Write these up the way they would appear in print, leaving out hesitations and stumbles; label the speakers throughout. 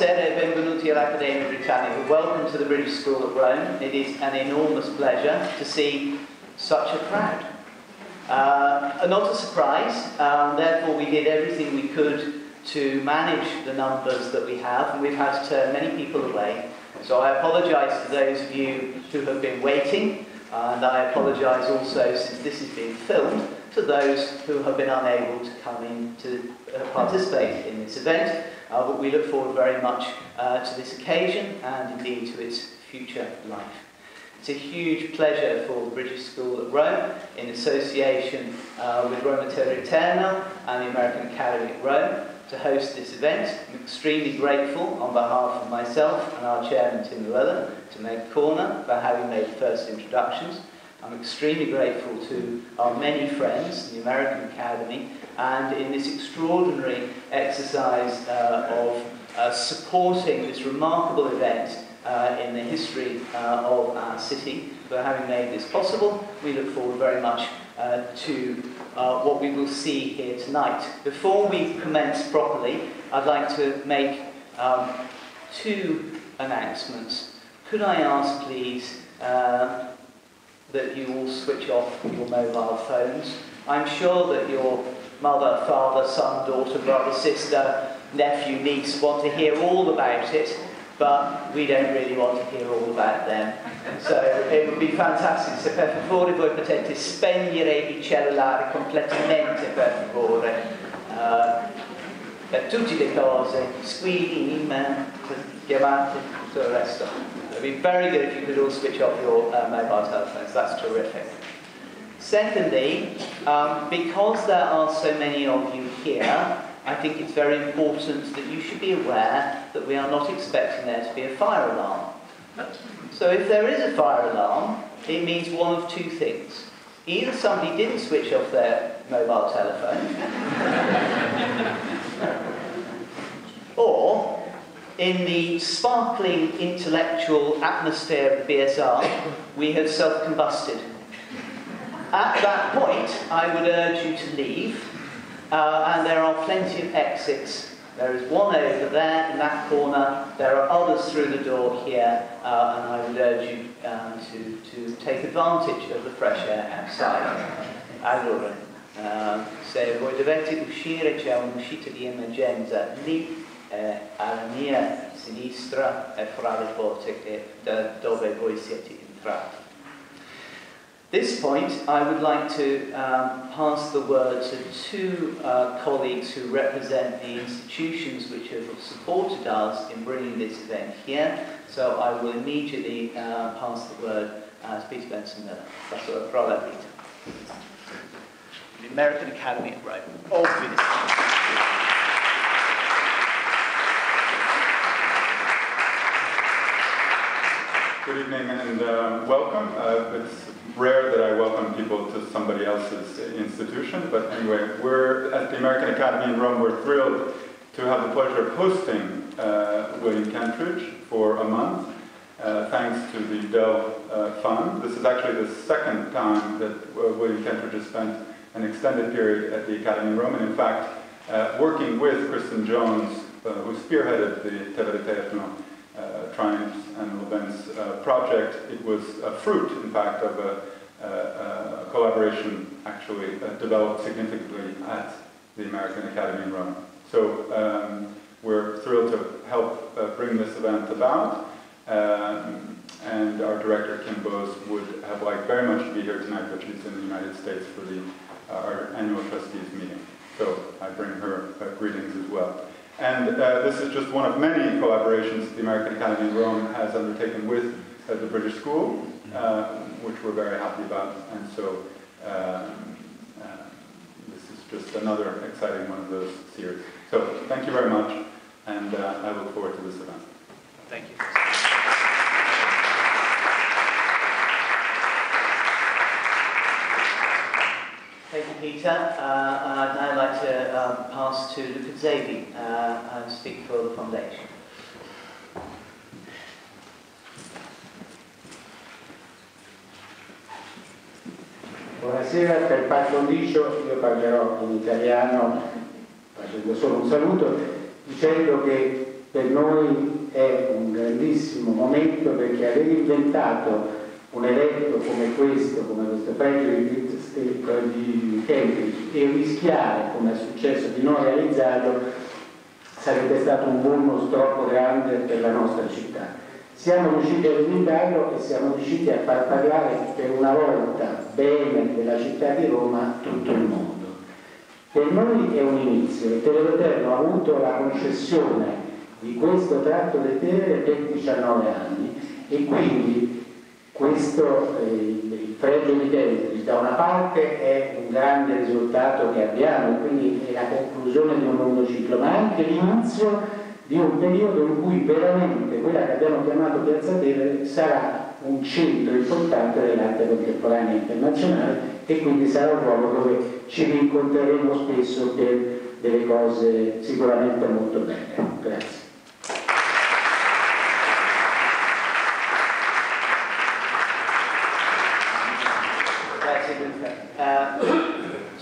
Speaker 1: Buonasera e benvenuti all'Accademia Britannica. Welcome to the British School at Rome. It is an enormous pleasure to see such a crowd. Not a surprise, therefore we did everything we could to manage the numbers that we have, and we've had to turn many people away. So I apologise to those of you who have been waiting, and I apologise also, since this is being filmed, to those who have been unable to come in to participate in this event. But we look forward very much to this occasion and indeed to its future life. It's a huge pleasure for the British School at Rome, in association with Rome Tevereterno and the American Academy at Rome, to host this event. I'm extremely grateful on behalf of myself and our chairman Tim Llewellyn to Meg Corner for having made the first introductions. I'm extremely grateful to our many friends in the American Academy, and in this extraordinary exercise of supporting this remarkable event in the history of our city, for having made this possible. We look forward very much to what we will see here tonight. Before we commence properly, I'd like to make two announcements. Could I ask, please, that you all switch off your mobile phones? I'm sure that your mother, father, son, daughter, brother, sister, nephew, niece want to hear all about it, but we don't really want to hear all about them. So it would be fantastic se per favore voi potete spegnere il cellulare completamente, per favore, per tutte le cose, squilli, email, chiamate, tutto il resto. It would be very good if you could all switch off your mobile telephones. That's terrific. Secondly, because there are so many of you here, I think it's very important that you should be aware that we are not expecting there to be a fire alarm. So if there is a fire alarm, it means one of two things. Either somebody didn't switch off their mobile telephone, or in the sparkling intellectual atmosphere of the BSR, we have self-combusted. At that point, I would urge you to leave, and there are plenty of exits. There is one over there in that corner, there are others through the door here, and I would urge you to take advantage of the fresh air outside. Allora, se voi dovete uscire, c'è un'uscita di emergenza lì, alla mia sinistra, e fra le porte dove voi siete entrati. At this point, I would like to pass the word to two colleagues who represent the institutions which have supported us in bringing this event here. So I will immediately pass the word to Peter Benson-Miller. That's what I've brought Peter. The American Academy at Rome. All
Speaker 2: Good evening and welcome. It's rare that I welcome people to somebody else's institution, but anyway, we're at the American Academy in Rome. We're thrilled to have the pleasure of hosting William Kentridge for a month, thanks to the Dell Fund. This is actually the second time that William Kentridge has spent an extended period at the Academy in Rome, and in fact, working with Kristen Jones, who spearheaded the Tevereterno Triumphs and Events project. It was a fruit, in fact, of a collaboration actually developed significantly at the American Academy in Rome. So we're thrilled to help bring this event about, and our director, Kim Bose, would have liked very much to be here tonight, but she's in the United States for our annual trustees meeting. So I bring her greetings as well. And this is just one of many collaborations the American Academy in Rome has undertaken with the British School, which we're very happy about. And so this is just another exciting one of those series. So thank you very much, and I look forward to this event.
Speaker 1: Thank you. Thank you, Peter. I'd now like to pass to Luca Zevi and speak for the Foundation.
Speaker 3: Buonasera, per par condicio io parlerò in italiano facendo solo un saluto, dicendo che per noi è un grandissimo momento, perché aver inventato un evento come questo pregio di Kentridge, e rischiare, come è successo, di non realizzarlo, sarebbe stato un bonus troppo grande per la nostra città. Siamo riusciti a realizzarlo e siamo riusciti a far parlare per una volta bene della città di Roma tutto il mondo. Per noi è un inizio. Il Tevereterno ha avuto la concessione di questo tratto del Tevere per 19 anni e quindi questo, il pregio di Kentridge, da una parte è un grande risultato che abbiamo, quindi è la conclusione di un lungo ciclo, ma anche l'inizio di un periodo in cui veramente quella che abbiamo chiamato Piazza Tevere sarà un centro importante dell'arte contemporanea internazionale e quindi sarà un luogo dove ci rincontreremo spesso per delle cose sicuramente molto belle. Grazie.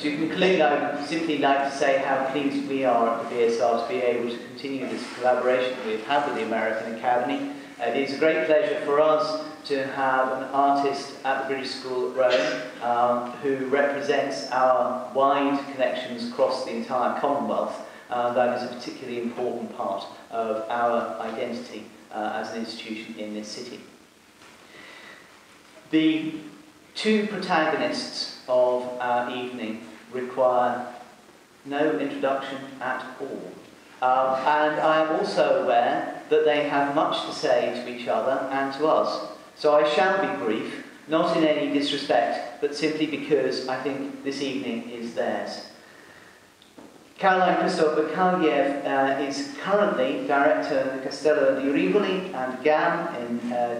Speaker 1: To conclude, I would simply like to say how pleased we are at the BSR to be able to continue this collaboration that we've had with the American Academy. It is a great pleasure for us to have an artist at the British School at Rome who represents our wide connections across the entire Commonwealth. That is a particularly important part of our identity as an institution in this city. The two protagonists of our evening require no introduction at all. And I am also aware that they have much to say to each other and to us. So I shall be brief, not in any disrespect, but simply because I think this evening is theirs. Carolyn Christov-Bakargiev is currently director of the Castello di Rivoli and GAM in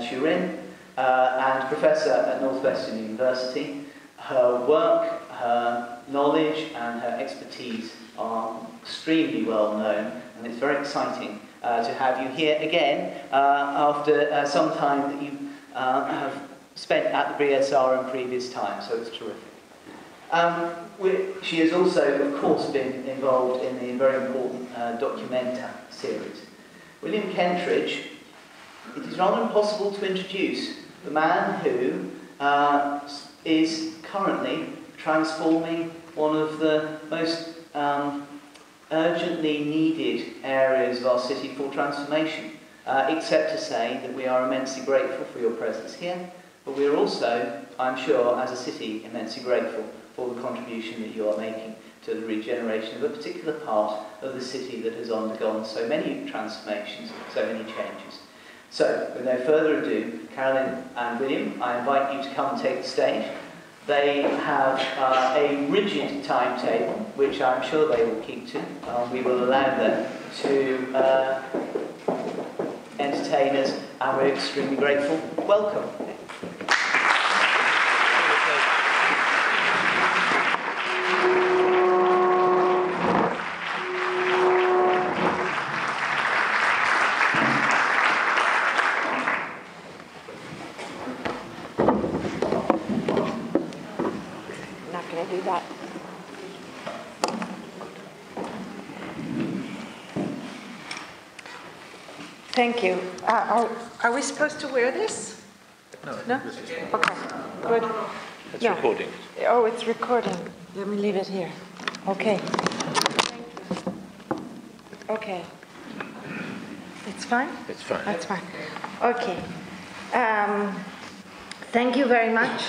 Speaker 1: Turin, and professor at Northwestern University. Her work, her knowledge and her expertise are extremely well known, and it's very exciting to have you here again after some time that you have spent at the BSR in previous times, so it's terrific. She has also, of course, been involved in the very important Documenta series. William Kentridge, it is rather impossible to introduce the man who is currently transforming one of the most urgently needed areas of our city for transformation, except to say that we are immensely grateful for your presence here, but we are also, I'm sure, as a city, immensely grateful for the contribution that you are making to the regeneration of a particular part of the city that has undergone so many transformations, so many changes. So, with no further ado, Carolyn and William, I invite you to come and take the stage. They have a rigid timetable, which I'm sure they will keep to. We will allow them to entertain us, and we're extremely grateful. Welcome.
Speaker 4: Thank you. Are we supposed to wear this? No? Okay, good.
Speaker 5: It's recording.
Speaker 4: Oh, it's recording. Let me leave it here. Okay. Okay. It's fine?
Speaker 5: It's fine.
Speaker 4: That's fine. Okay. Thank you very much.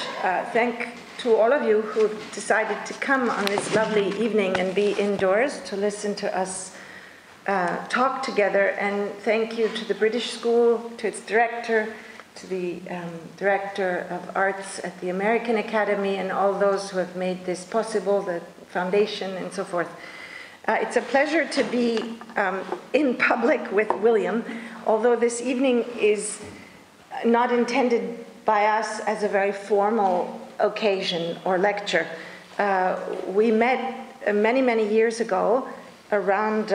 Speaker 4: Thank to all of you who decided to come on this lovely evening and be indoors to listen to us talk together, and thank you to the British School, to its director, to the Director of Arts at the American Academy, and all those who have made this possible, the foundation and so forth. It's a pleasure to be in public with William, although this evening is not intended by us as a very formal occasion or lecture. We met many, many years ago around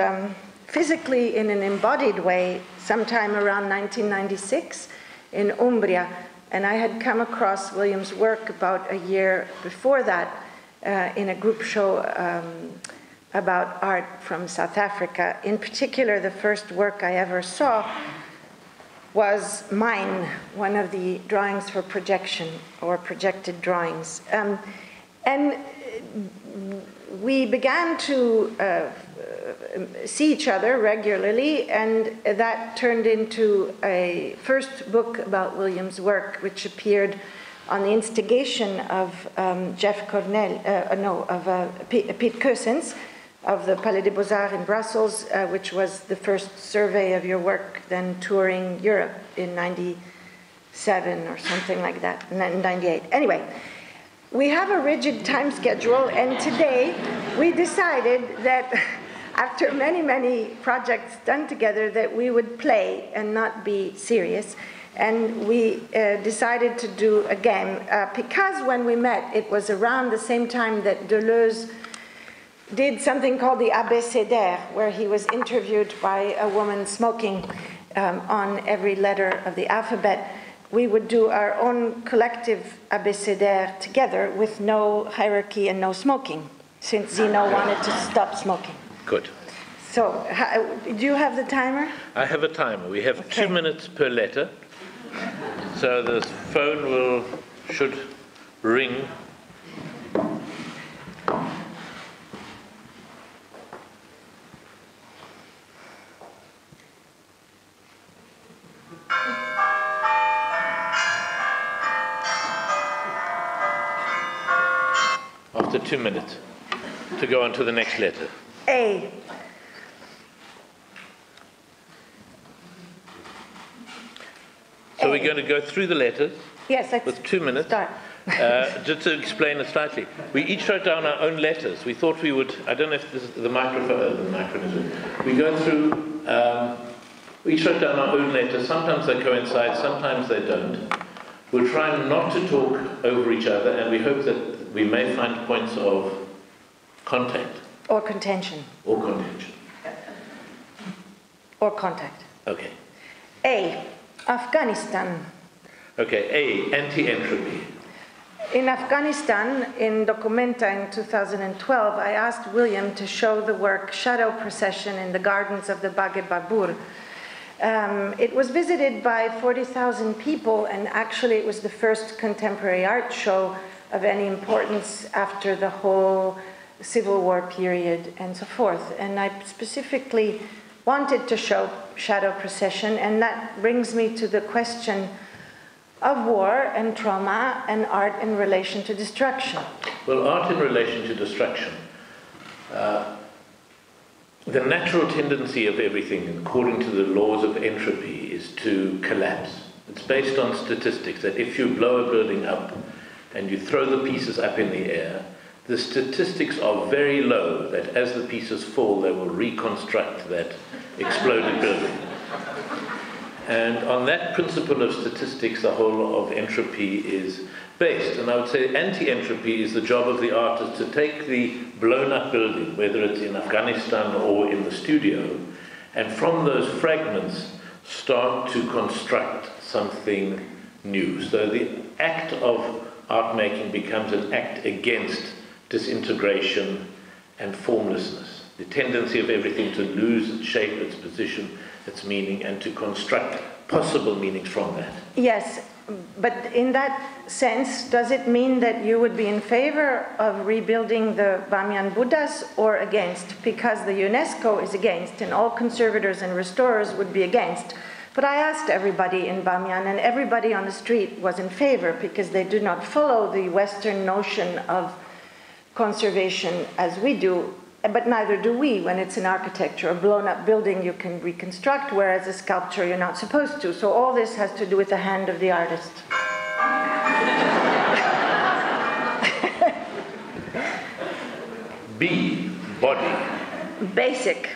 Speaker 4: physically in an embodied way sometime around 1996 in Umbria, and I had come across William's work about a year before that in a group show about art from South Africa. In particular, the first work I ever saw was mine, one of the drawings for projection, or projected drawings. And we began to see each other regularly, and that turned into a first book about William's work, which appeared on the instigation of Piet Cousins of the Palais des Beaux-Arts in Brussels, which was the first survey of your work, then touring Europe in 97 or something like that, in 98. Anyway, we have a rigid time schedule, and today we decided that after many, many projects done together, that we would play and not be serious. And we decided to do a game, because when we met, it was around the same time that Deleuze did something called the abécédaire, where he was interviewed by a woman smoking on every letter of the alphabet. We would do our own collective abécédaire together with no hierarchy and no smoking, since Zeno wanted to stop smoking.
Speaker 5: Good.
Speaker 4: So, do you have the timer?
Speaker 5: I have a timer. We have 2 minutes per letter. So the phone should ring. After 2 minutes to go on to the next letter.
Speaker 4: A.
Speaker 5: So we're going to go through the letters.
Speaker 4: Yes,
Speaker 5: with 2 minutes.
Speaker 4: Start.
Speaker 5: Just to explain it slightly, we each wrote down our own letters. We thought we would, I don't know if this is the microphone, we go through, we each wrote down our own letters. Sometimes they coincide, sometimes they don't. We'll try not to talk over each other, and we hope that we may find points of contact.
Speaker 4: Or contention.
Speaker 5: Or contention.
Speaker 4: Or contact.
Speaker 5: Okay.
Speaker 4: A. Afghanistan.
Speaker 5: Okay, A. Anti-entropy.
Speaker 4: In Afghanistan, in Documenta in 2012, I asked William to show the work Shadow Procession in the gardens of the Baghe Babur. It was visited by 40,000 people, and actually it was the first contemporary art show of any importance after the whole Civil War period and so forth. And I specifically wanted to show Shadow Procession, and that brings me to the question of war and trauma and art in relation to destruction.
Speaker 5: Well, art in relation to destruction. The natural tendency of everything, according to the laws of entropy, is to collapse. It's based on statistics, that if you blow a building up and you throw the pieces up in the air, the statistics are very low that as the pieces fall, they will reconstruct that exploded building. And on that principle of statistics, the whole of entropy is based. And I would say anti-entropy is the job of the artist to take the blown-up building, whether it's in Afghanistan or in the studio, and from those fragments start to construct something new. So the act of art making becomes an act against disintegration and formlessness, the tendency of everything to lose its shape, its position, its meaning, and to construct possible meanings from that.
Speaker 4: Yes, but in that sense, does it mean that you would be in favor of rebuilding the Bamiyan Buddhas or against? Because the UNESCO is against, and all conservators and restorers would be against. But I asked everybody in Bamiyan, and everybody on the street was in favor, because they do not follow the Western notion of conservation as we do, but neither do we. When it's an architecture, a blown-up building you can reconstruct, whereas a sculpture you're not supposed to. So all this has to do with the hand of the artist.
Speaker 5: B, body.
Speaker 4: Basic.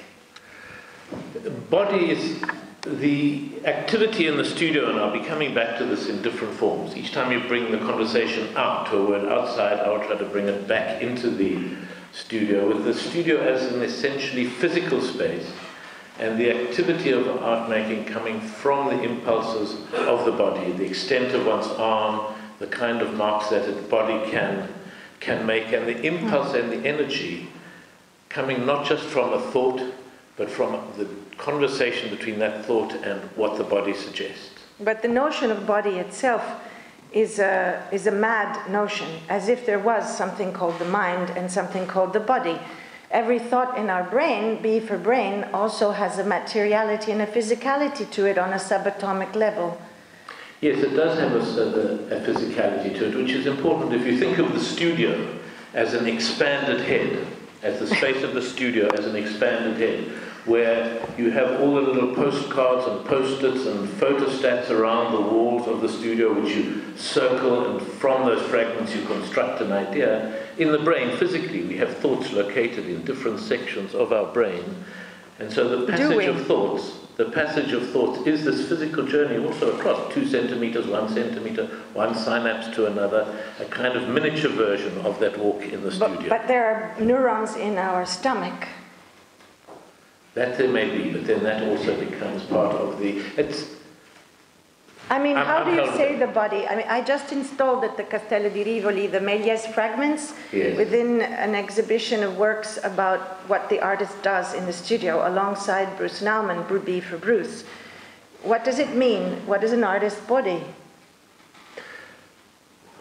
Speaker 5: Body is the activity in the studio, and I'll be coming back to this in different forms. Each time you bring the conversation out to a word outside, I'll try to bring it back into the studio, with the studio as an essentially physical space, and the activity of art making coming from the impulses of the body, the extent of one's arm, the kind of marks that a body can make, and the impulse and the energy coming not just from a thought, but from the conversation between that thought and what the body suggests.
Speaker 4: But the notion of body itself is a mad notion, as if there was something called the mind and something called the body. Every thought in our brain, B for brain, also has a materiality and a physicality to it on a subatomic level.
Speaker 5: Yes, it does have a physicality to it, which is important. If you think of the studio as an expanded head, as the space of the studio as an expanded head, where you have all the little postcards and post-its and photostats around the walls of the studio, which you circle, and from those fragments you construct an idea. In the brain, physically, we have thoughts located in different sections of our brain, and so the passage of thoughts is this physical journey also across 2 centimeters, 1 centimeter, one synapse to another, a kind of miniature version of that walk in the studio.
Speaker 4: But there are neurons in our stomach.
Speaker 5: That there may be, but then that also becomes part of the...
Speaker 4: How do you say the body? I just installed at the Castello di Rivoli the Méliès fragments within an exhibition of works about what the artist does in the studio alongside Bruce Nauman, B for Bruce. What does it mean? What is an artist's body?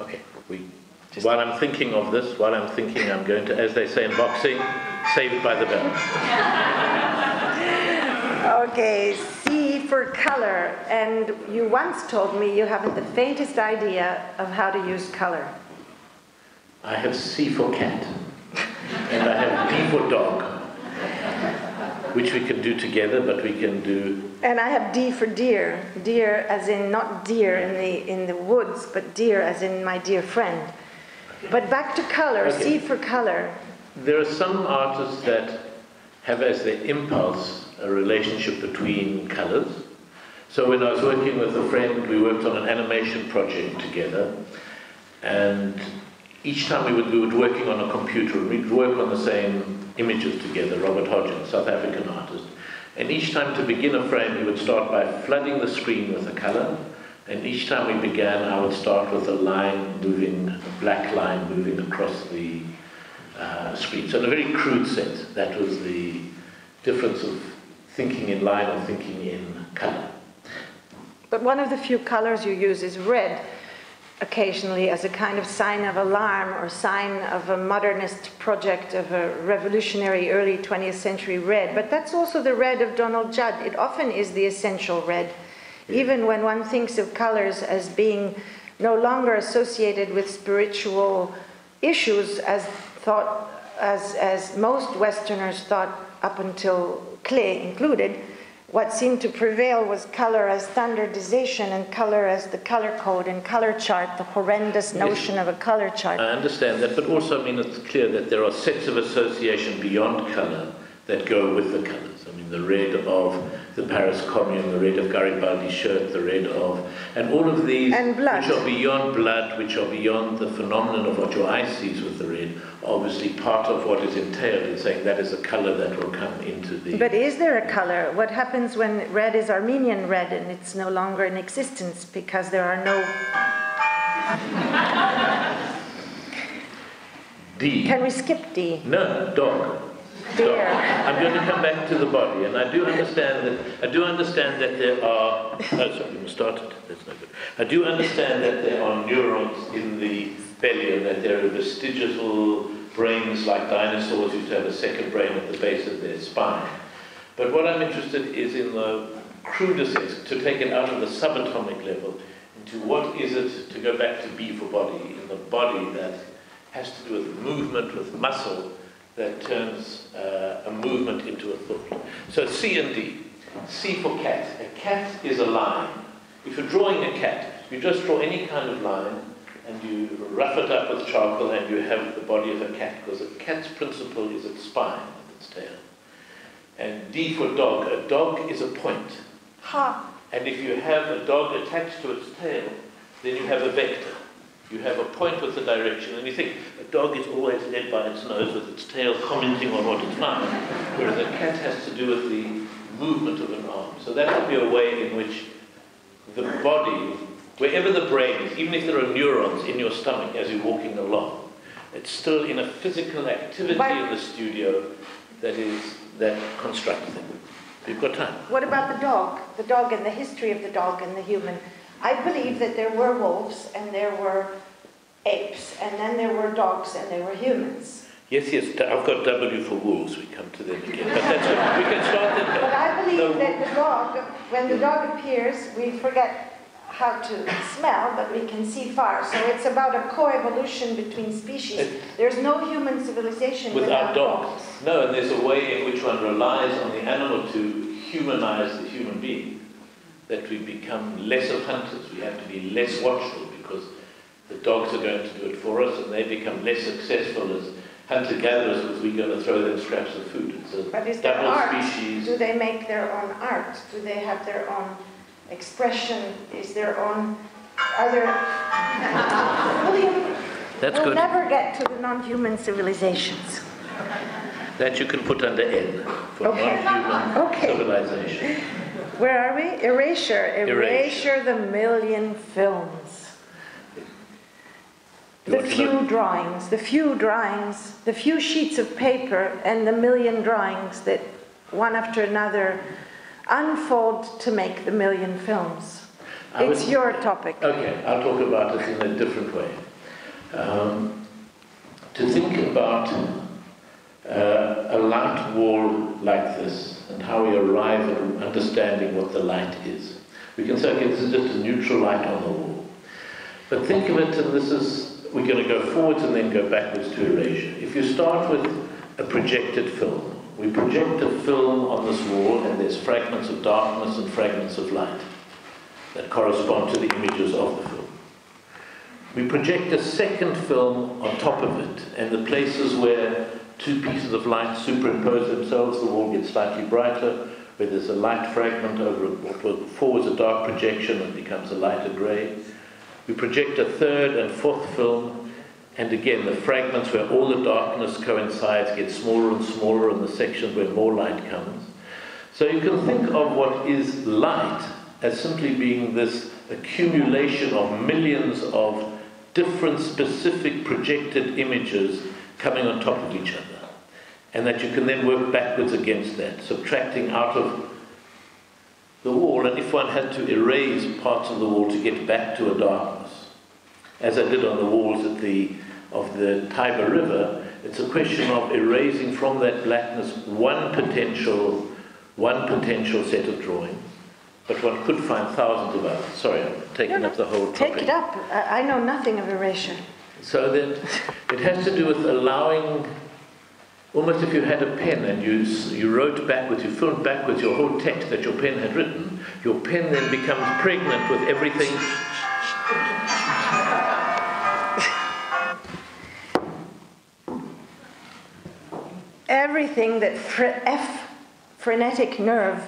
Speaker 5: Okay, while I'm thinking of this, I'm going to, as they say in boxing, saved by the bell.
Speaker 4: Okay, C for color. And you once told me you haven't the faintest idea of how to use color.
Speaker 5: I have C for cat. And I have D for dog. Which we can do together, but we can do...
Speaker 4: And I have D for deer. Deer as in not deer in the woods, but deer as in my dear friend. But back to color, okay. C for color.
Speaker 5: There are some artists that have as their impulse a relationship between colors. So when I was working with a friend, we worked on an animation project together, and each time we would working on a computer, and we'd work on the same images together, Robert Hodgins, South African artist. And each time to begin a frame, we would start by flooding the screen with a color, and each time we began, I would start with a line moving, a black line moving across the screen. So in a very crude sense, that was the difference of thinking in line or thinking in color.
Speaker 4: But one of the few colors you use is red, occasionally as a kind of sign of alarm or sign of a modernist project of a revolutionary early 20th century red. But that's also the red of Donald Judd. It often is the essential red, even when one thinks of colors as being no longer associated with spiritual issues as most Westerners thought up until Klee included. What seemed to prevail was color as standardization and color as the color code and color chart, the horrendous notion of a color chart.
Speaker 5: I understand that, but also, it's clear that there are sets of association beyond color that go with the colors. The red of the Paris Commune, the red of Garibaldi's shirt, the red of... And all of these, which are beyond blood, which are beyond the phenomenon of what your eye sees with the red, are obviously part of what is entailed in saying that is a color that will come into the...
Speaker 4: But is there a color? What happens when red is Armenian red and it's no longer in existence because there are no...
Speaker 5: D.
Speaker 4: Can we skip D?
Speaker 5: No, dog.
Speaker 4: Dear.
Speaker 5: I'm going to come back to the body, and I do understand that there are... Oh, sorry, we started. That's no good. I do understand that there are neurons in the belly, and that there are vestigial brains like dinosaurs used to have a second brain at the base of their spine. But what I'm interested is in the cruder sense, to take it out of the subatomic level into what is it, to go back to B for body, in the body that has to do with movement, with muscle, that turns a movement into a thought. So C and D. C for cat. A cat is a line. If you're drawing a cat, you just draw any kind of line and you rough it up with charcoal and you have the body of a cat, because a cat's principle is its spine and its tail. And D for dog. A dog is a point.
Speaker 4: Ha.
Speaker 5: And if you have a dog attached to its tail, then you have a vector. You have a point with the direction, and you think a dog is always led by its nose with its tail commenting on what it's found, whereas a cat has to do with the movement of an arm. So that would be a way in which the body, wherever the brain is, even if there are neurons in your stomach as you're walking along, it's still in a physical activity in the studio that constructs them. You've got time.
Speaker 4: What about the dog? The dog and the history of the dog and the human. I believe that there were wolves and there were apes, and then there were dogs and there were humans.
Speaker 5: Yes, I've got W for wolves. We come to them again. But that's good. We can start them.
Speaker 4: But I believe that the dog, when the dog appears, we forget how to smell, but we can see far. So it's about a co-evolution between species. There's no human civilization without dogs.
Speaker 5: No, and there's a way in which one relies on the animal to humanize the human being, that we become less of hunters. We have to be less watchful because the dogs are going to do it for us, and they become less successful as hunter-gatherers because we're going to throw them scraps of food. It's a
Speaker 4: but is there art?
Speaker 5: species.
Speaker 4: Do they make their own art? Do they have their own expression? Is their own... Are there... William, we'll never get to the non-human civilizations.
Speaker 5: That you can put under N for non-human civilization.
Speaker 4: Where are we? Erasure. Erasure the million films. The few drawings, the few sheets of paper, and the million drawings that one after another unfold to make the million films. It's your topic.
Speaker 5: Okay, I'll talk about it in a different way. To think about a light wall like this and how we arrive at understanding what the light is. We can say, okay, this is just a neutral light on the wall. But think of it, and this is, we're going to go forwards and then go backwards to erasure. If you start with a projected film, we project a film on this wall and there's fragments of darkness and fragments of light that correspond to the images of the film. We project a second film on top of it, and the places where two pieces of light superimpose themselves, the wall gets slightly brighter. Where there's a light fragment over what before was a dark projection, it becomes a lighter grey. We project a third and fourth film, and again the fragments where all the darkness coincides get smaller and smaller, and the sections where more light comes. So you can think of what is light as simply being this accumulation of millions of different specific projected images coming on top of each other, and that you can then work backwards against that, subtracting out of the wall. And if one had to erase parts of the wall to get back to a darkness, as I did on the walls of the Tiber River, it's a question of erasing from that blackness one potential set of drawings, but one could find thousands of others. Sorry, I'm taking up the whole topic.
Speaker 4: Take it up. I know nothing of erasure.
Speaker 5: So that it has to do with allowing, almost if you had a pen and you wrote backwards, you filmed backwards your whole text that your pen had written, your pen then becomes pregnant with everything.
Speaker 4: Everything that frenetic nerve.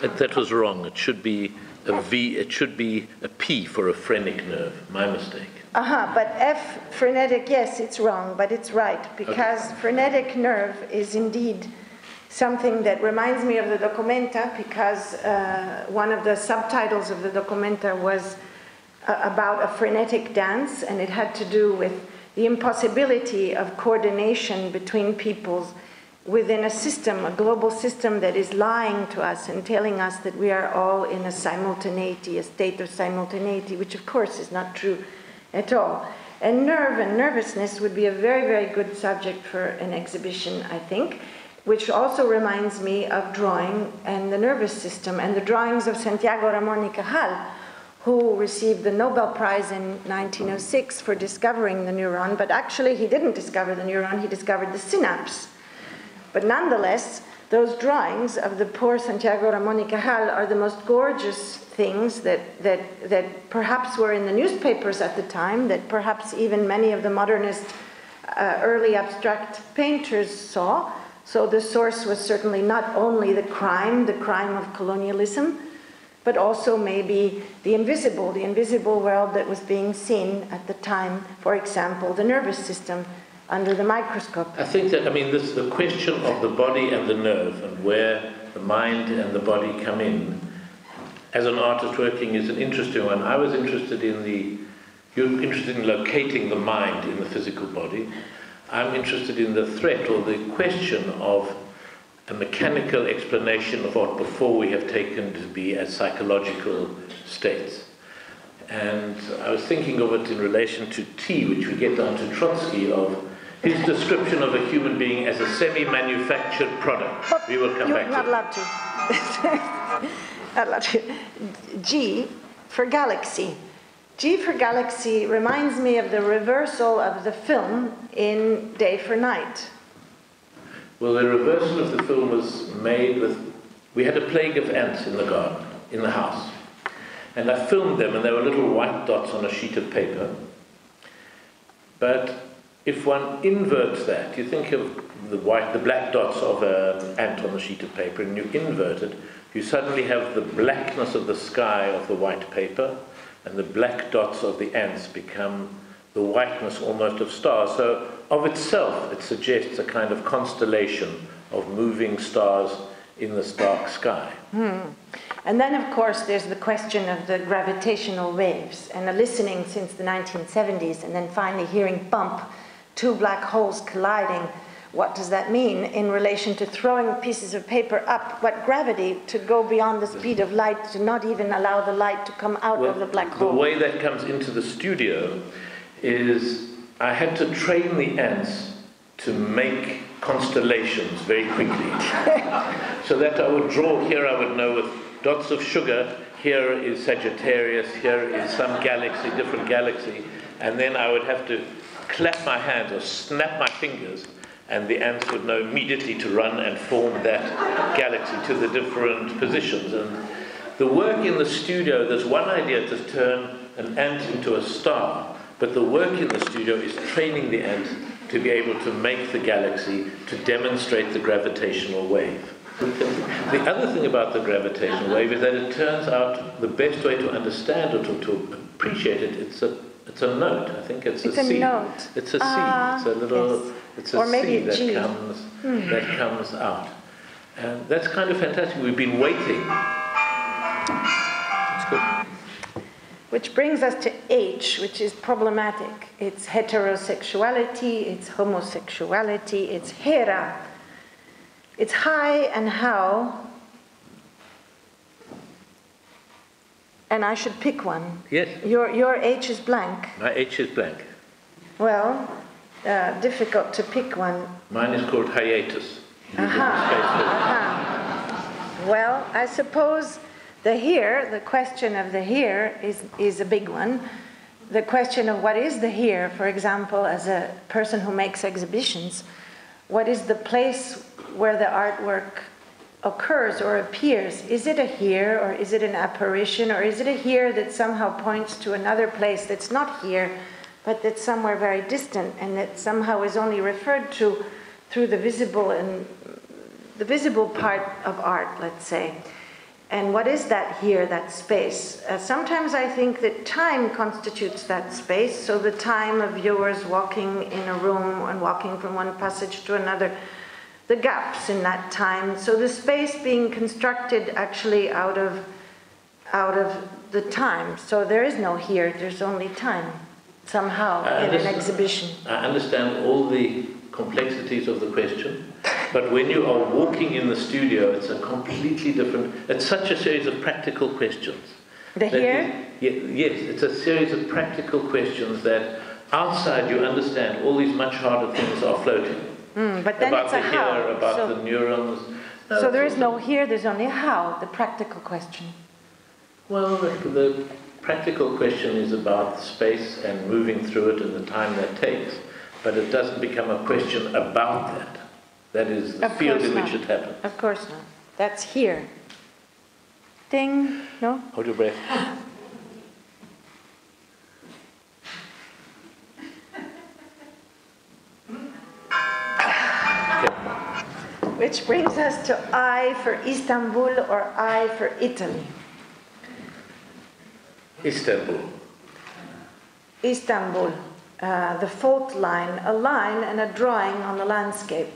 Speaker 5: That was wrong. It should be a V, it should be a P for a phrenic nerve. My mistake.
Speaker 4: But F, frenetic, yes, it's wrong, but it's right, because frenetic nerve is indeed something that reminds me of the Documenta, because one of the subtitles of the Documenta was about a frenetic dance, and it had to do with the impossibility of coordination between peoples within a system, a global system that is lying to us and telling us that we are all in a simultaneity, a state of simultaneity, which of course is not true at all. And nerve and nervousness would be a very, very good subject for an exhibition, I think, which also reminds me of drawing and the nervous system and the drawings of Santiago Ramón y Cajal, who received the Nobel Prize in 1906 for discovering the neuron, but actually he didn't discover the neuron, he discovered the synapse. But nonetheless, those drawings of the poor Santiago Ramón y Cajal are the most gorgeous things that perhaps were in the newspapers at the time, that perhaps even many of the modernist early abstract painters saw. So the source was certainly not only the crime of colonialism, but also maybe the invisible world that was being seen at the time, for example, the nervous system under the microscope.
Speaker 5: I think that, the question of the body and the nerve and where the mind and the body come in, as an artist working, is an interesting one. I was interested you're interested in locating the mind in the physical body. I'm interested in the threat or the question of a mechanical explanation of what before we have taken to be as psychological states. And I was thinking of it in relation to T, which we get down to Trotsky, of his description of a human being as a semi-manufactured product. We will come back to
Speaker 4: You're not allowed to. Not allowed to. G for galaxy. G for galaxy reminds me of the reversal of the film in Day for Night.
Speaker 5: Well, the reversal of the film was made with... We had a plague of ants in the garden, in the house. And I filmed them, and there were little white dots on a sheet of paper. But if one inverts that, you think of the black dots of an ant on a sheet of paper, and you invert it, you suddenly have the blackness of the sky of the white paper, and the black dots of the ants become the whiteness almost of stars. So of itself, it suggests a kind of constellation of moving stars in the stark sky.
Speaker 4: And then, of course, there's the question of the gravitational waves, and the listening since the 1970s, and then finally hearing bump, two black holes colliding. What does that mean in relation to throwing pieces of paper up? What gravity to go beyond the speed of light, to not even allow the light to come out of the black hole?
Speaker 5: The way that comes into the studio is I had to train the ants to make constellations very quickly. So that I would draw, here I would know with dots of sugar, here is Sagittarius, here is some galaxy, different galaxy, and then I would have to clap my hands or snap my fingers, and the ants would know immediately to run and form that galaxy to the different positions. And the work in the studio, there's one idea to turn an ant into a star, but the work in the studio is training the ant to be able to make the galaxy, to demonstrate the gravitational wave. The other thing about the gravitational wave is that it turns out the best way to understand it or to appreciate it, it's a note. I think it's a C.
Speaker 4: Note.
Speaker 5: It's a C. It's a little.
Speaker 4: Yes.
Speaker 5: It's a
Speaker 4: or maybe
Speaker 5: C
Speaker 4: a G.
Speaker 5: that comes out, and that's kind of fantastic. We've been waiting. It's good.
Speaker 4: Which brings us to H, which is problematic. It's heterosexuality, it's homosexuality, it's hera. It's high and how. And I should pick one.
Speaker 5: Yes.
Speaker 4: Your H is blank.
Speaker 5: My H is blank.
Speaker 4: Well, difficult to pick one.
Speaker 5: Mine is called hiatus.
Speaker 4: Well, I suppose the here, the question of the here is a big one. The question of what is the here, for example, as a person who makes exhibitions, what is the place where the artwork occurs or appears? Is it a here, or is it an apparition, or is it a here that somehow points to another place that's not here, but that's somewhere very distant, and that somehow is only referred to through the visible and the visible part of art, let's say. And what is that here, that space? Sometimes I think that time constitutes that space, so the time of viewers walking in a room and walking from one passage to another, the gaps in that time. So the space being constructed actually out of the time. So there is no here, there's only time, somehow, in an exhibition.
Speaker 5: I understand all the complexities of the question. But when you are walking in the studio, it's a completely different... It's such a series of practical questions.
Speaker 4: The here?
Speaker 5: Yes, it's a series of practical questions that outside you understand all these much harder things are floating.
Speaker 4: But then
Speaker 5: about
Speaker 4: it's a
Speaker 5: the
Speaker 4: how.
Speaker 5: Here, about the neurons. No,
Speaker 4: so there is no here, there's only a how, the practical question.
Speaker 5: Well, the practical question is about space and moving through it and the time that takes. But it doesn't become a question about that. That is the field in which it happens.
Speaker 4: Of course not. That's here. Ding. No?
Speaker 5: Hold your breath.
Speaker 4: Which brings us to I for Istanbul or I for Italy.
Speaker 5: Istanbul.
Speaker 4: Istanbul. The fault line, a line and a drawing on the landscape.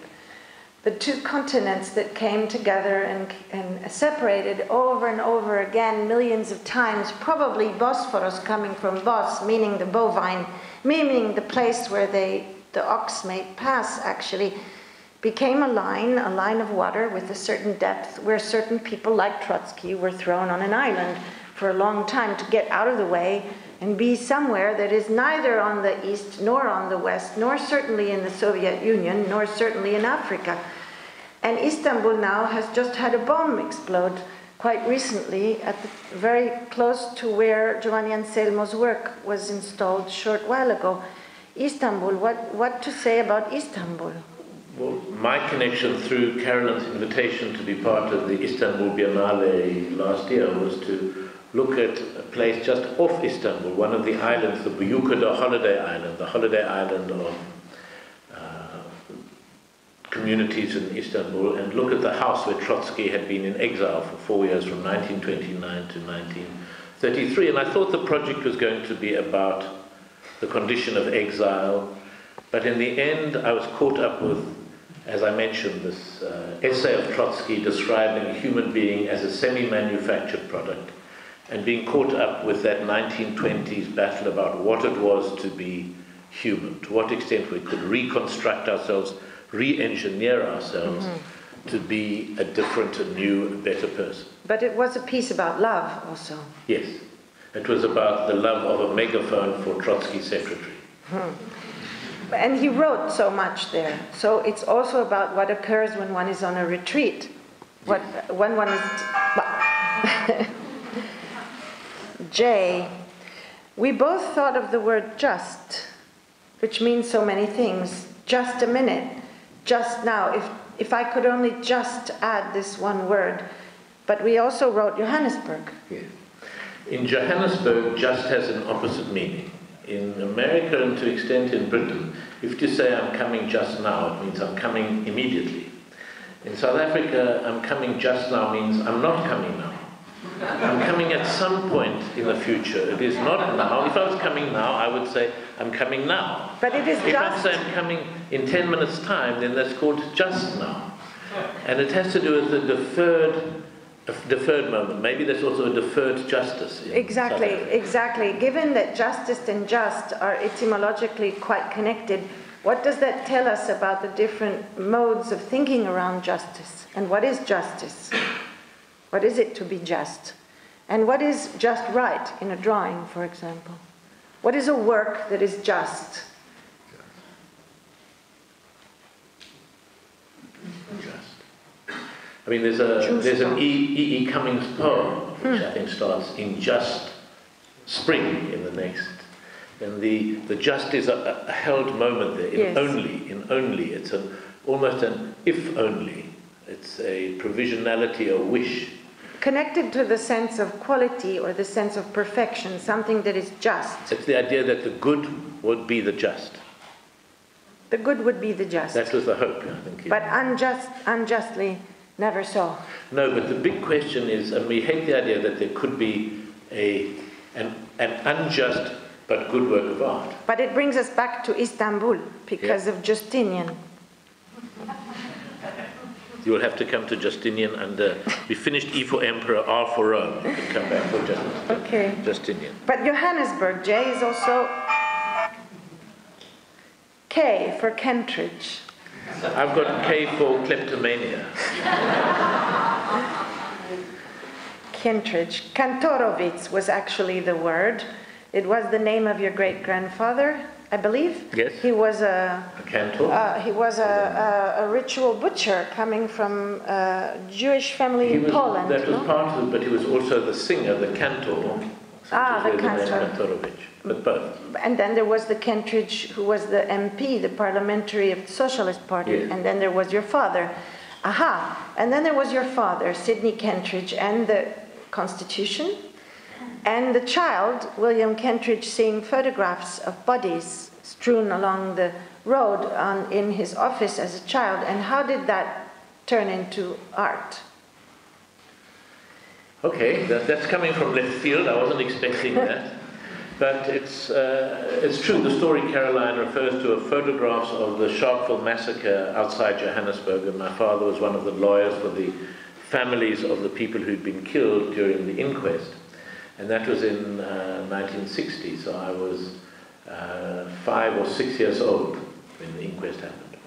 Speaker 4: The two continents that came together and separated over and over again millions of times, probably Bosphorus coming from Bos, meaning the bovine, meaning the place where the ox may pass actually, became a line of water with a certain depth where certain people like Trotsky were thrown on an island for a long time to get out of the way and be somewhere that is neither on the east nor on the west, nor certainly in the Soviet Union, nor certainly in Africa. And Istanbul now has just had a bomb explode quite recently, very close to where Giovanni Anselmo's work was installed a short while ago. Istanbul, what to say about Istanbul?
Speaker 5: Well, my connection through Carolyn's invitation to be part of the Istanbul Biennale last year was to look at a place just off Istanbul, one of the islands, the Buyukada holiday island of communities in Istanbul, and look at the house where Trotsky had been in exile for 4 years, from 1929 to 1933. And I thought the project was going to be about the condition of exile, but in the end I was caught up with, as I mentioned, this essay of Trotsky describing a human being as a semi-manufactured product, and being caught up with that 1920s battle about what it was to be human, to what extent we could reconstruct ourselves, re-engineer ourselves to be a different, a new, a better person.
Speaker 4: But it was a piece about love also.
Speaker 5: Yes, it was about the love of a megaphone for Trotsky's secretary.
Speaker 4: And he wrote so much there. So it's also about what occurs when one is on a retreat. When one is... Jay, we both thought of the word just, which means so many things. Just a minute, just now, if I could only just add this one word. But we also wrote Johannesburg.
Speaker 5: Yeah. In Johannesburg, just has an opposite meaning. In America, and to extent in Britain, if you say I'm coming just now, it means I'm coming immediately. In South Africa, I'm coming just now means I'm not coming now. I'm coming at some point in the future. It is not now. If I was coming now, I would say I'm coming now.
Speaker 4: But it is
Speaker 5: if
Speaker 4: just...
Speaker 5: I say I'm coming in 10 minutes' time, then that's called just now. And it has to do with the deferred moment. Maybe there's also a deferred justice.
Speaker 4: Exactly. Given that justice and just are etymologically quite connected, what does that tell us about the different modes of thinking around justice? And what is justice? What is it to be just? And what is just right in a drawing, for example? What is a work that is just?
Speaker 5: I mean, there's an E. Cummings poem, which I think starts in just spring in the next. And the just is a held moment there, in only. It's almost an if only. It's a provisionality, a wish.
Speaker 4: Connected to the sense of quality or the sense of perfection, something that is just.
Speaker 5: It's the idea that the good would be the just.
Speaker 4: The good would be the just.
Speaker 5: That was the hope, I think.
Speaker 4: But unjustly, never so.
Speaker 5: No, but the big question is, and we hate the idea that there could be an unjust but good work of art.
Speaker 4: But it brings us back to Istanbul because of Justinian.
Speaker 5: You will have to come to Justinian, and we finished E for Emperor, R for Rome. You can come back for Justinian.
Speaker 4: But Johannesburg, J is also K for Kentridge.
Speaker 5: I've got K for kleptomania.
Speaker 4: Kentridge. Kantorowicz was actually the word. It was the name of your great-grandfather, I believe.
Speaker 5: Yes.
Speaker 4: He was
Speaker 5: a cantor.
Speaker 4: He was a ritual butcher coming from a Jewish family in Poland.
Speaker 5: That was part of it, but he was also the singer, the cantor.
Speaker 4: The cantor.
Speaker 5: But both.
Speaker 4: And then there was the Kentridge, who was the MP, the Parliamentary of the Socialist Party,
Speaker 5: yes.
Speaker 4: And then there was your father. And then there was your father, Sidney Kentridge, and the Constitution. And the child, William Kentridge, seeing photographs of bodies strewn along the road in his office as a child. And how did that turn into art?
Speaker 5: Okay, that's coming from left field. I wasn't expecting that. But it's true. The story, Caroline, refers to photographs of the Sharpeville massacre outside Johannesburg. And my father was one of the lawyers for the families of the people who'd been killed during the inquest. And that was in 1960, so I was 5 or 6 years old when the inquest happened.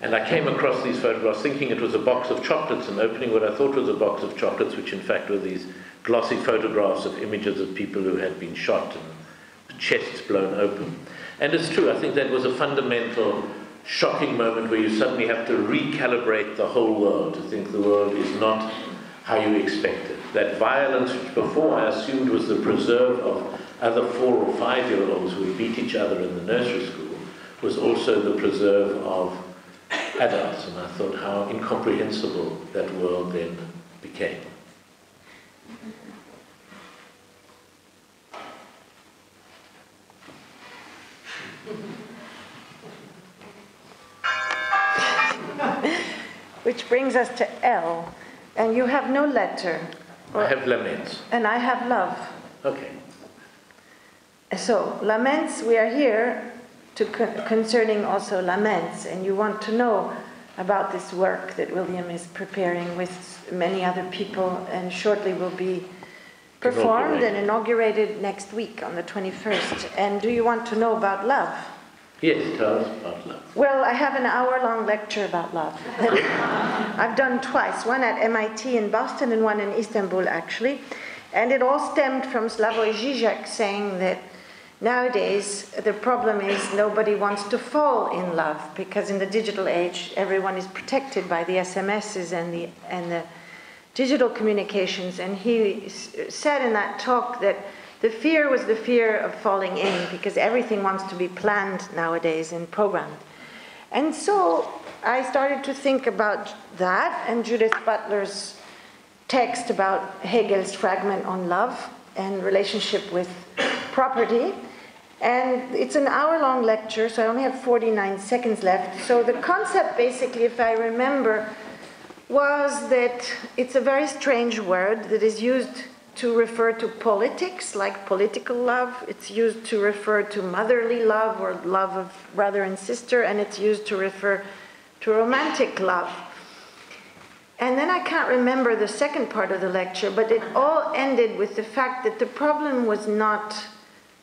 Speaker 5: And I came across these photographs thinking it was a box of chocolates and opening what I thought was a box of chocolates, which in fact were these glossy photographs of images of people who had been shot and chests blown open. And it's true, I think that was a fundamental, shocking moment where you suddenly have to recalibrate the whole world, to think the world is not how you expect it. That violence, which before I assumed was the preserve of other 4- or 5-year-olds who would beat each other in the nursery school, was also the preserve of adults. And I thought how incomprehensible that world then became.
Speaker 4: Which brings us to L. And you have no letter.
Speaker 5: I have laments.
Speaker 4: And I have love.
Speaker 5: Okay.
Speaker 4: So, laments, we are here to concerning also laments. And you want to know about this work that William is preparing with many other people and shortly will be performed and inaugurated next week on the 21st. And do you want to know about love?
Speaker 5: Yes, tell us about love.
Speaker 4: Well, I have an hour-long lecture about love. I've done twice, one at MIT in Boston and one in Istanbul, actually. And it all stemmed from Slavoj Žižek saying that nowadays the problem is nobody wants to fall in love, because in the digital age everyone is protected by the SMSs and the digital communications. And he said in that talk that the fear was the fear of falling in, because everything wants to be planned nowadays and programmed. And so I started to think about that and Judith Butler's text about Hegel's fragment on love and relationship with property. And it's an hour-long lecture, so I only have 49 seconds left. So the concept, basically, if I remember, was that it's a very strange word that is used to refer to politics, like political love. It's used to refer to motherly love or love of brother and sister, and it's used to refer to romantic love. And then I can't remember the second part of the lecture, but it all ended with the fact that the problem was not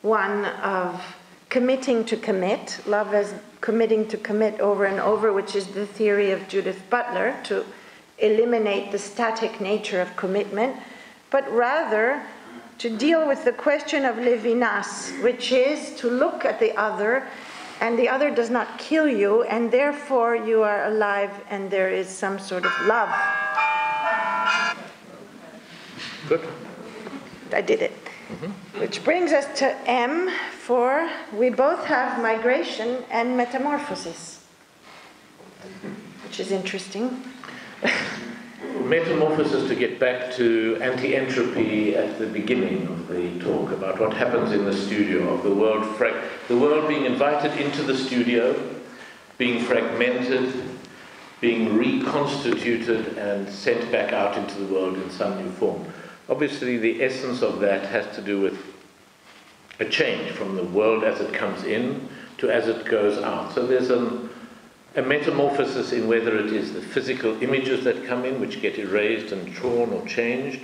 Speaker 4: one of committing to commit, love as committing to commit over and over, which is the theory of Judith Butler, to eliminate the static nature of commitment, but rather to deal with the question of levinas, which is to look at the other, and the other does not kill you, and therefore you are alive and there is some sort of love.
Speaker 5: Good.
Speaker 4: I did it. Mm-hmm. Which brings us to M for we both have migration and metamorphosis, which is interesting.
Speaker 5: Metamorphosis, to get back to anti-entropy at the beginning of the talk about what happens in the studio of the world being invited into the studio, being fragmented, being reconstituted and sent back out into the world in some new form. Obviously, the essence of that has to do with a change from the world as it comes in to as it goes out. So there's a metamorphosis in whether it is the physical images that come in, which get erased and drawn or changed,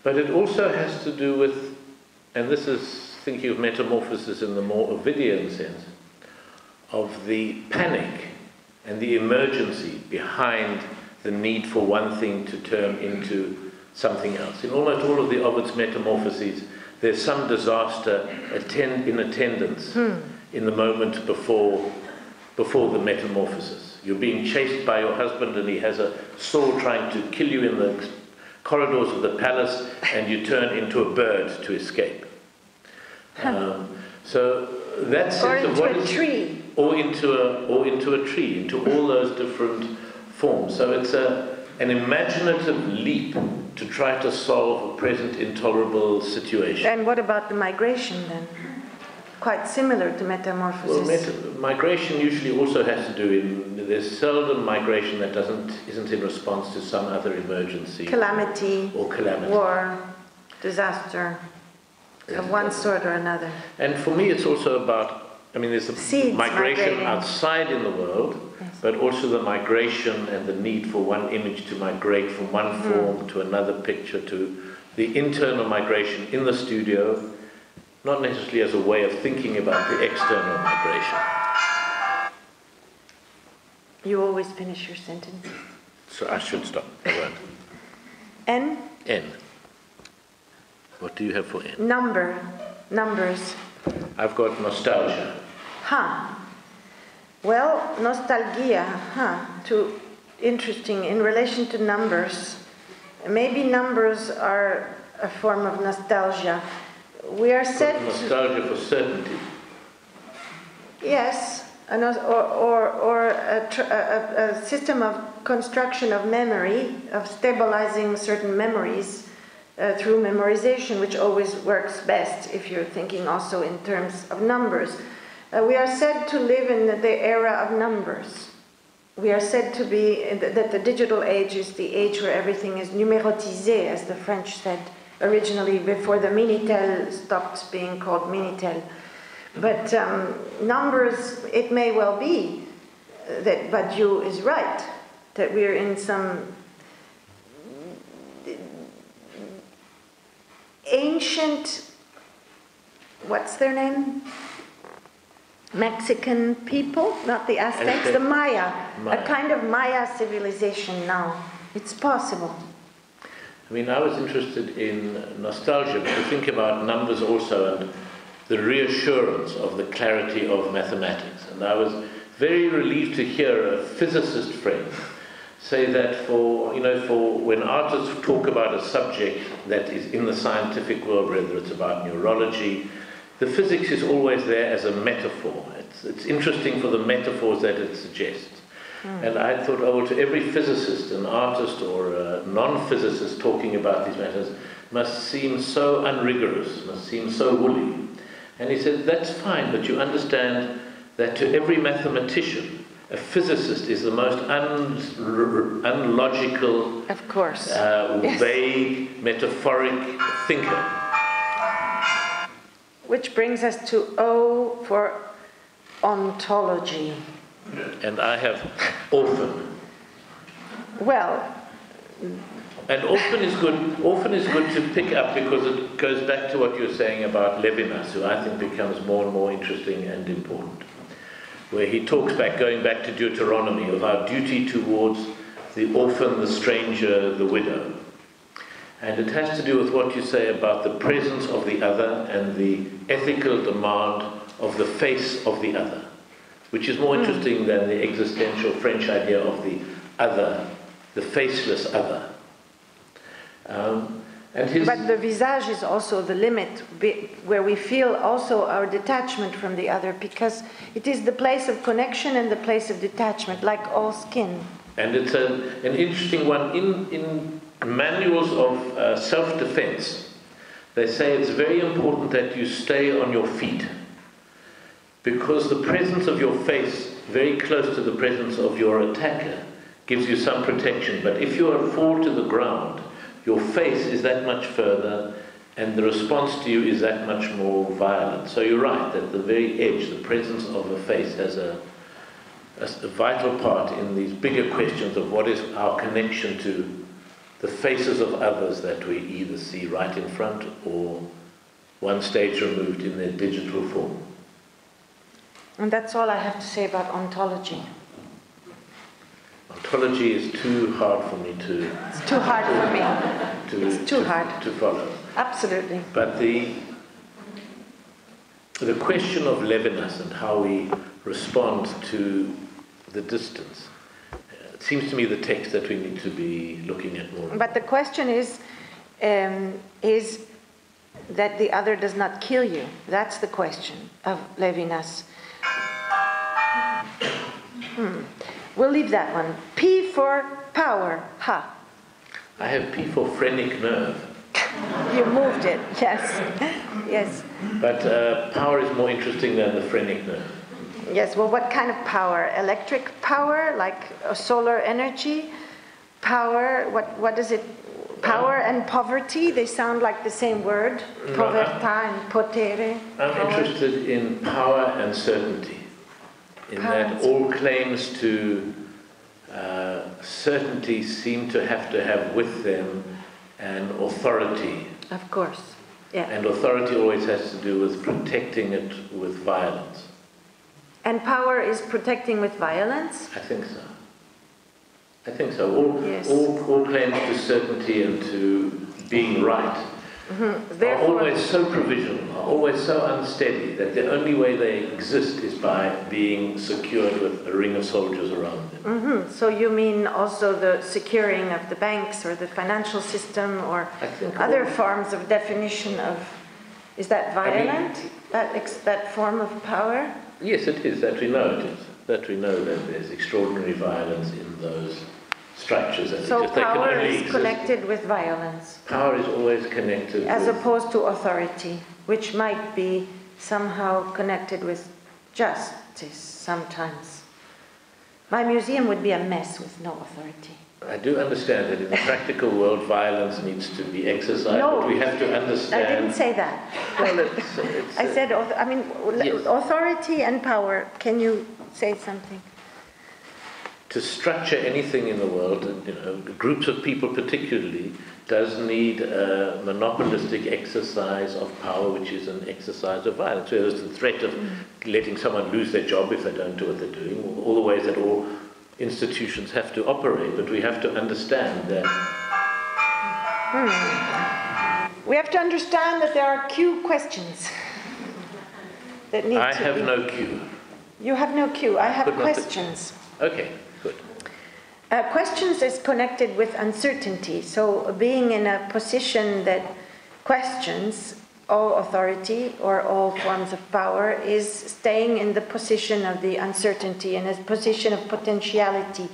Speaker 5: but it also has to do with, and this is thinking of metamorphosis in the more Ovidian sense, of the panic and the emergency behind the need for one thing to turn into something else. In almost all of the Ovid's metamorphoses, there's some disaster in attendance in the moment before the metamorphosis. You're being chased by your husband and he has a sword trying to kill you in the corridors of the palace, and you turn into a bird to escape. So that sense of what is...
Speaker 4: tree.
Speaker 5: Or into a tree, into all those different forms. So it's an imaginative leap to try to solve a present intolerable situation.
Speaker 4: And what about the migration then? Quite similar to metamorphosis.
Speaker 5: Well, migration usually also has to do there's seldom migration that isn't in response to some other emergency.
Speaker 4: Calamity.
Speaker 5: Or calamity.
Speaker 4: War, disaster, of one sort or another.
Speaker 5: And for me it's also about, there's a migration outside in the world, yes, but also the migration and the need for one image to migrate from one form to another picture, to the internal migration in the studio, not necessarily as a way of thinking about the external migration.
Speaker 4: You always finish your sentence.
Speaker 5: So I should stop. I won't.
Speaker 4: N?
Speaker 5: N. What do you have for N?
Speaker 4: Numbers.
Speaker 5: I've got nostalgia.
Speaker 4: Well, nostalgia, interesting in relation to numbers. Maybe numbers are a form of nostalgia. We are said
Speaker 5: nostalgia for certainty.
Speaker 4: Yes, or a system of construction of memory, of stabilizing certain memories through memorization, which always works best if you're thinking also in terms of numbers. We are said to live in the era of numbers. We are said to be, that the digital age is the age where everything is numérotisé, as the French said originally, before the Minitel stopped being called Minitel. But numbers, it may well be that Badiou is right, that we're in some ancient, what's their name? Mexican people, not the Aztecs, the Maya, a kind of Maya civilization now. It's possible.
Speaker 5: I mean, I was interested in nostalgia, but to think about numbers also and the reassurance of the clarity of mathematics. And I was very relieved to hear a physicist friend say that for when artists talk about a subject that is in the scientific world, whether it's about neurology, the physics is always there as a metaphor. It's interesting for the metaphors that it suggests. And I thought, to every physicist, an artist or a non-physicist talking about these matters must seem so unrigorous, must seem so woolly. And he said, that's fine, but you understand that to every mathematician, a physicist is the most unlogical,
Speaker 4: of course,
Speaker 5: vague, metaphoric thinker.
Speaker 4: Which brings us to O for ontology.
Speaker 5: And I have orphan.
Speaker 4: Well,
Speaker 5: and orphan is good. Orphan is good to pick up because it goes back to what you're saying about Levinas, who I think becomes more and more interesting and important. Where he talks going back to Deuteronomy, of our duty towards the orphan, the stranger, the widow. And it has to do with what you say about the presence of the other and the ethical demand of the face of the other, which is more interesting than the existential French idea of the other, the faceless other. But
Speaker 4: the visage is also the limit where we feel also our detachment from the other, because it is the place of connection and the place of detachment, like all skin.
Speaker 5: And it's an interesting one. In manuals of self-defense, they say it's very important that you stay on your feet, because the presence of your face very close to the presence of your attacker gives you some protection. But if you fall to the ground, your face is that much further and the response to you is that much more violent. So you're right, that the very edge, the presence of a face has a vital part in these bigger questions of what is our connection to the faces of others that we either see right in front or one stage removed in their digital form.
Speaker 4: And that's all I have to say about ontology.
Speaker 5: Ontology is too hard for me to...
Speaker 4: It's too hard for me. It's too hard.
Speaker 5: To follow.
Speaker 4: Absolutely.
Speaker 5: But the question of Levinas and how we respond to the distance, it seems to me the text that we need to be looking at more.
Speaker 4: But the question is that the other does not kill you. That's the question of Levinas. We'll leave that one. P for power. Ha.
Speaker 5: I have P for phrenic nerve.
Speaker 4: You moved it, yes. Yes.
Speaker 5: But power is more interesting than the phrenic nerve.
Speaker 4: Yes, well, what kind of power? Electric power, like solar energy? Power, what is it? Power and poverty, they sound like the same word. Povertà and potere.
Speaker 5: I'm interested in power and certainty. In that all claims to certainty seem to have with them an authority.
Speaker 4: Of course, yeah.
Speaker 5: And authority always has to do with protecting it with violence.
Speaker 4: And power is protecting with violence?
Speaker 5: I think so. I think so. All claims to certainty and to being right are always so provisional, are always so unsteady, that the only way they exist is by being secured with a ring of soldiers around them.
Speaker 4: So you mean also the securing of the banks or the financial system or other forms of definition of... Is that violent, that form of power?
Speaker 5: Yes, it is. That we know it is. That we know that there's extraordinary violence in those structures. And
Speaker 4: so
Speaker 5: they
Speaker 4: power
Speaker 5: can only
Speaker 4: is
Speaker 5: exist.
Speaker 4: Connected with violence?
Speaker 5: Power is always connected
Speaker 4: as
Speaker 5: with...
Speaker 4: opposed to authority, which might be somehow connected with justice sometimes. My museum would be a mess with no authority.
Speaker 5: I do understand that in the practical world, violence needs to be exercised, but we have to understand...
Speaker 4: I didn't say that.
Speaker 5: Well,
Speaker 4: I said,
Speaker 5: yes.
Speaker 4: Authority and power. Can you say something?
Speaker 5: To structure anything in the world, groups of people particularly, does need a monopolistic exercise of power, which is an exercise of violence. So there's the threat of letting someone lose their job if they don't do what they're doing, all the ways that all institutions have to operate, but we have to understand that...
Speaker 4: We have to understand that there are Q questions that need
Speaker 5: I have no Q.
Speaker 4: You have no Q. I have questions.
Speaker 5: Okay, good.
Speaker 4: Questions is connected with uncertainty. So being in a position that questions all authority or all forms of power is staying in the position of the uncertainty, in a position of potentiality,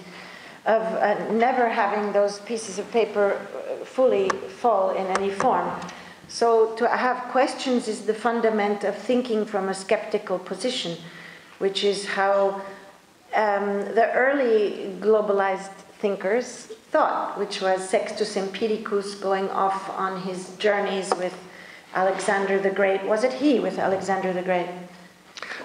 Speaker 4: of never having those pieces of paper fully fall in any form. So to have questions is the fundament of thinking from a skeptical position, which is how the early globalized thinkers thought, which was Sextus Empiricus going off on his journeys with Alexander the Great. Was it he with Alexander the Great?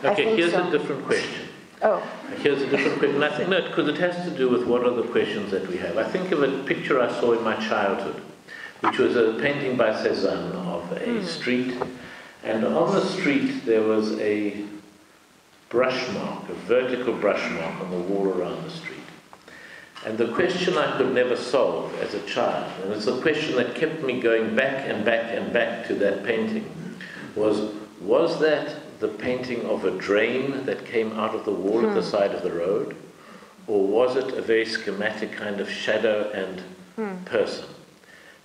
Speaker 5: Okay, here's a different question.
Speaker 4: Oh.
Speaker 5: Here's a different question. I think because it has to do with what are the questions that we have. I think of a picture I saw in my childhood, which was a painting by Cézanne of a street, and on the street there was a brush mark, a vertical brush mark on the wall around the street. And the question I could never solve as a child, and it's a question that kept me going back and back and back to that painting, was that the painting of a drain that came out of the wall at the side of the road? Or was it a very schematic kind of shadow and person?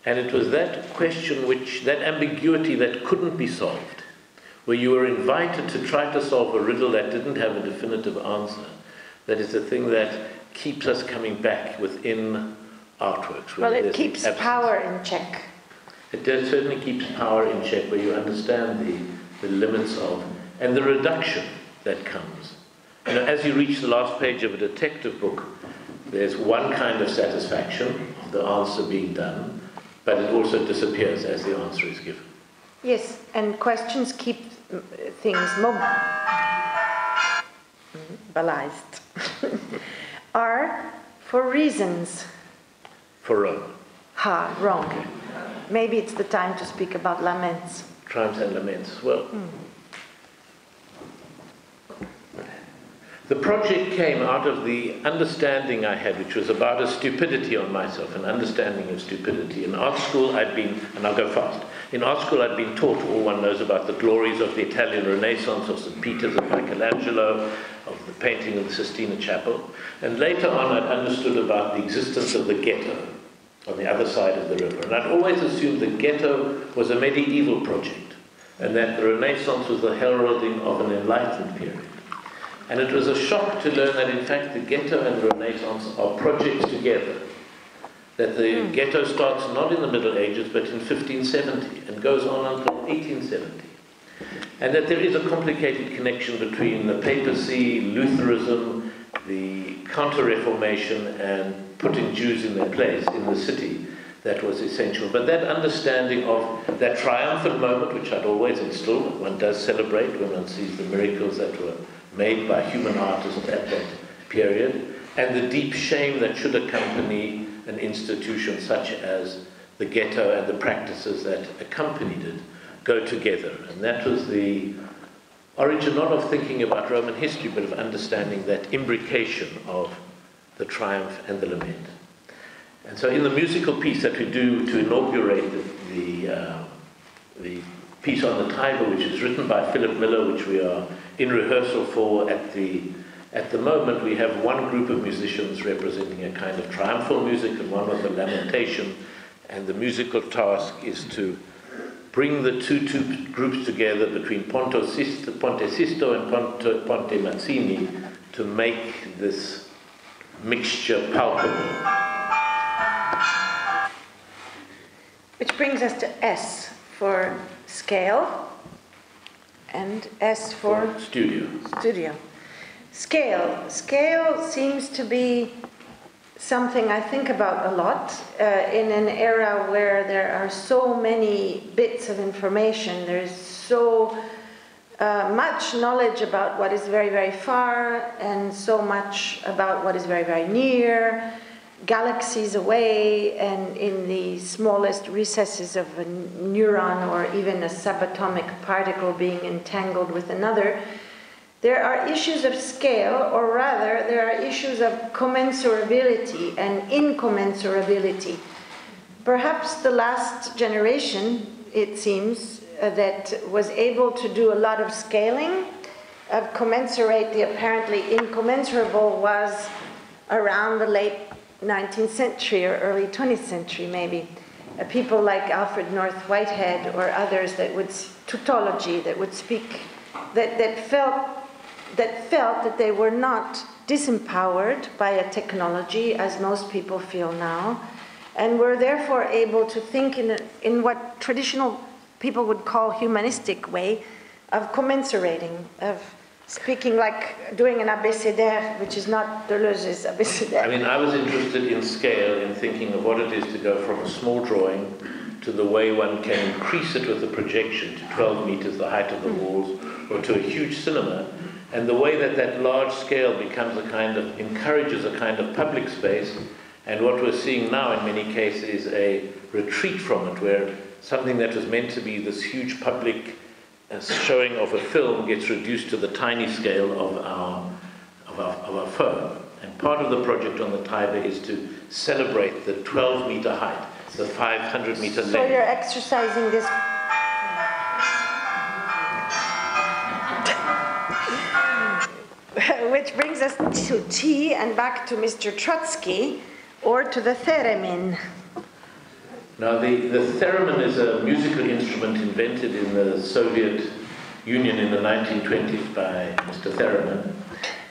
Speaker 5: And it was that question, that ambiguity that couldn't be solved, where you were invited to try to solve a riddle that didn't have a definitive answer, that is the thing that keeps us coming back within artworks.
Speaker 4: Well, it keeps power in check.
Speaker 5: It certainly keeps power in check, where you understand the limits of, and the reduction that comes. As you reach the last page of a detective book, there's one kind of satisfaction of the answer being done, but it also disappears as the answer is given.
Speaker 4: Yes, and questions keep things mobilized. Are for reasons.
Speaker 5: For Rome.
Speaker 4: Wrong. Okay. Maybe it's the time to speak about laments.
Speaker 5: Triumphs and laments. Well, the project came out of the understanding I had, which was about a stupidity on myself, an understanding of stupidity. In art school I'd been, and I'll go fast, in art school I'd been taught, all one knows about the glories of the Italian Renaissance, of St. Peter's and Michelangelo, of the painting of the Sistine Chapel. And later on I'd understood about the existence of the ghetto on the other side of the river. And I'd always assumed the ghetto was a medieval project, and that the Renaissance was the heralding of an enlightened period. And it was a shock to learn that in fact the ghetto and the Renaissance are projects together. That the ghetto starts not in the Middle Ages but in 1570 and goes on until 1870. And that there is a complicated connection between the papacy, Lutheranism, the Counter-Reformation, and putting Jews in their place in the city that was essential. But that understanding of that triumphant moment, which I'd always instilled, one does celebrate when one sees the miracles that were made by human artists at that period, and the deep shame that should accompany an institution such as the ghetto and the practices that accompanied it go together. And that was the origin not of thinking about Roman history, but of understanding that imbrication of the triumph and the lament. And so in the musical piece that we do to inaugurate the piece on the Tiber, which is written by Philip Miller, which we are in rehearsal for at the moment, we have one group of musicians representing a kind of triumphal music and one with a lamentation, and the musical task is to bring the two groups together between Ponte Sisto and Ponte Mazzini to make this mixture palpable.
Speaker 4: Which brings us to S for scale and S for
Speaker 5: studio.
Speaker 4: Scale seems to be something I think about a lot in an era where there are so many bits of information. There's so much knowledge about what is very, very far and so much about what is very, very near, galaxies away and in the smallest recesses of a neuron or even a subatomic particle being entangled with another. There are issues of scale, or rather, there are issues of commensurability and incommensurability. Perhaps the last generation, it seems, that was able to do a lot of scaling, of commensurate the apparently incommensurable, was around the late 19th century or early 20th century, maybe. People like Alfred North Whitehead or others that would, tautology, that would speak, that felt that they were not disempowered by a technology, as most people feel now, and were therefore able to think in what traditional people would call humanistic way of commensurating, of speaking like doing an abécédaire, which is not Deleuze's abécédaire.
Speaker 5: I mean, I was interested in scale, in thinking of what it is to go from a small drawing to the way one can increase it with a projection to 12 meters, the height of the walls, or to a huge cinema. And the way that large scale becomes encourages a kind of public space, and what we're seeing now in many cases is a retreat from it, where something that was meant to be this huge public showing of a film gets reduced to the tiny scale of our phone. And part of the project on the Tiber is to celebrate the 12-meter height, the 500-meter length.
Speaker 4: So you're exercising this. Which brings us to T and back to Mr. Trotsky, or to the theremin.
Speaker 5: Now, the theremin is a musical instrument invented in the Soviet Union in the 1920s by Mr. Theremin,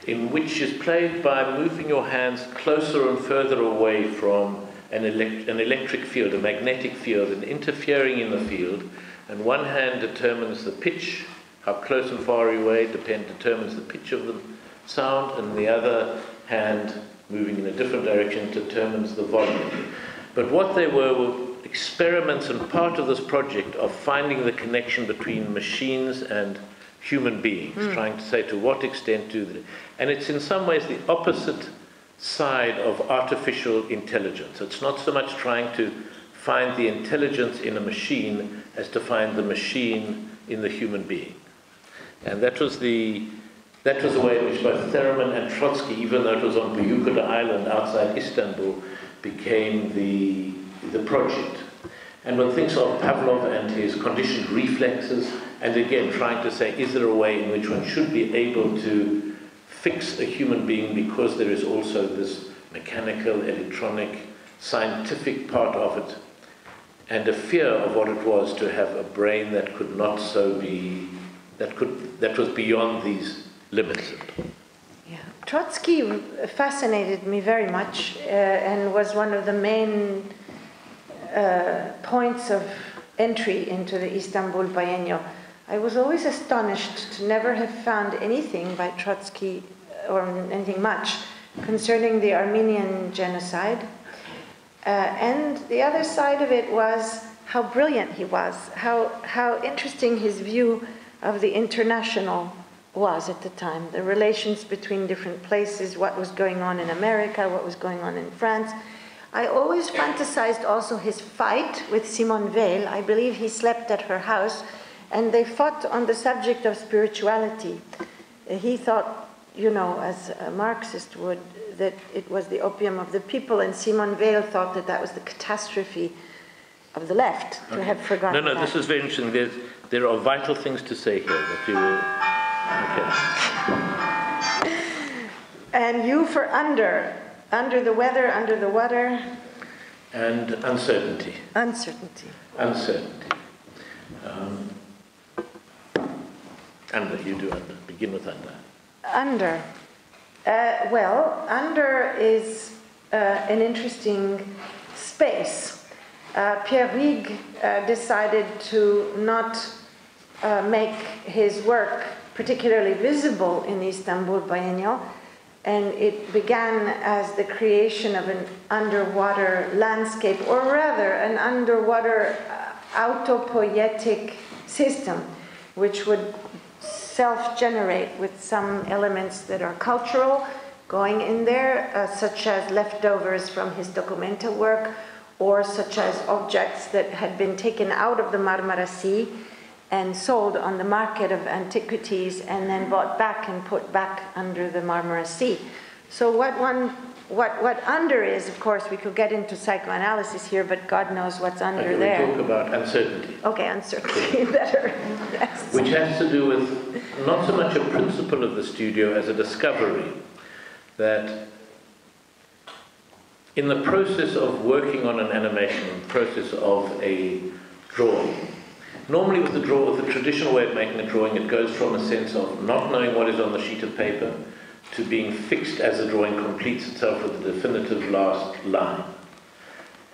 Speaker 5: in which is played by moving your hands closer and further away from an electric field, a magnetic field, and interfering in the field. And one hand determines the pitch, how close and far away determines the pitch of the sound, and the other hand, moving in a different direction, determines the volume. But what they were experiments, and part of this project of finding the connection between machines and human beings, trying to say to what extent do they. And it's in some ways the opposite side of artificial intelligence. It's not so much trying to find the intelligence in a machine as to find the machine in the human being. And that was the way in which both Theremin and Trotsky, even though it was on Buyukada Island outside Istanbul, became the project. And one thinks of Pavlov and his conditioned reflexes, and again trying to say, is there a way in which one should be able to fix a human being, because there is also this mechanical, electronic, scientific part of it, and a fear of what it was to have a brain that could not so be, that was beyond these limits.
Speaker 4: Yeah. Trotsky fascinated me very much and was one of the main points of entry into the Istanbul Biennial. I was always astonished to never have found anything by Trotsky, or anything much, concerning the Armenian genocide. And the other side of it was how brilliant he was, how interesting his view of the international was at the time, the relations between different places, what was going on in America, what was going on in France. I always fantasized also his fight with Simone Weil. I believe he slept at her house, And they fought on the subject of spirituality. He thought, you know, as a Marxist would, that it was the opium of the people, and Simone Weil thought that that was the catastrophe of the left, to have forgotten
Speaker 5: No,
Speaker 4: that.
Speaker 5: this is very interesting. There are vital things to say here that you will... Okay.
Speaker 4: And you for under the weather, under the water.
Speaker 5: And uncertainty.
Speaker 4: Uncertainty.
Speaker 5: Uncertainty. Under, you do under. Begin with under.
Speaker 4: Under. Well, under is an interesting space. Pierre Huyghe decided to not make his work particularly visible in Istanbul Biennial, and it began as the creation of an underwater landscape, or rather an underwater autopoietic system, which would self-generate with some elements that are cultural going in there, such as leftovers from his Documenta work, or such as objects that had been taken out of the Marmara Sea and sold on the market of antiquities and then bought back and put back under the Marmara Sea. So what under is, of course, we could get into psychoanalysis here, but God knows what's under there.
Speaker 5: We talk about uncertainty.
Speaker 4: Okay, uncertainty, better. Yes.
Speaker 5: Which has to do with not so much a principle of the studio as a discovery that in the process of working on an animation, process of a drawing, normally with the traditional way of making a drawing, it goes from a sense of not knowing what is on the sheet of paper to being fixed as the drawing completes itself with the definitive last line.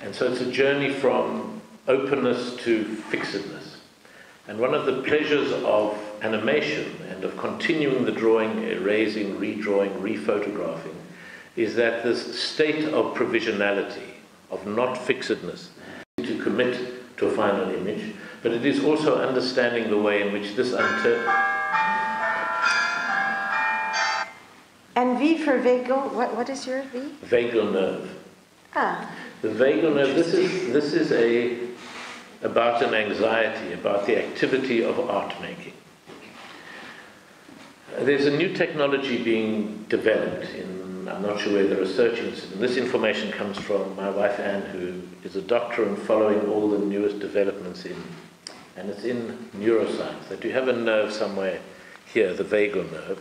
Speaker 5: And so it's a journey from openness to fixedness. And one of the pleasures of animation and of continuing the drawing, erasing, redrawing, rephotographing, is that this state of provisionality, of not fixedness, to commit to a final image, but it is also understanding the way in which this
Speaker 4: And V for vagal, what is your V?
Speaker 5: Vagal nerve.
Speaker 4: Ah.
Speaker 5: The vagal nerve, this is about an anxiety, about the activity of art making. There's a new technology being developed I'm not sure where the research is, and this information comes from my wife Anne, who is a doctor and following all the newest developments and it's in neuroscience, that you have a nerve somewhere here, the vagal nerve,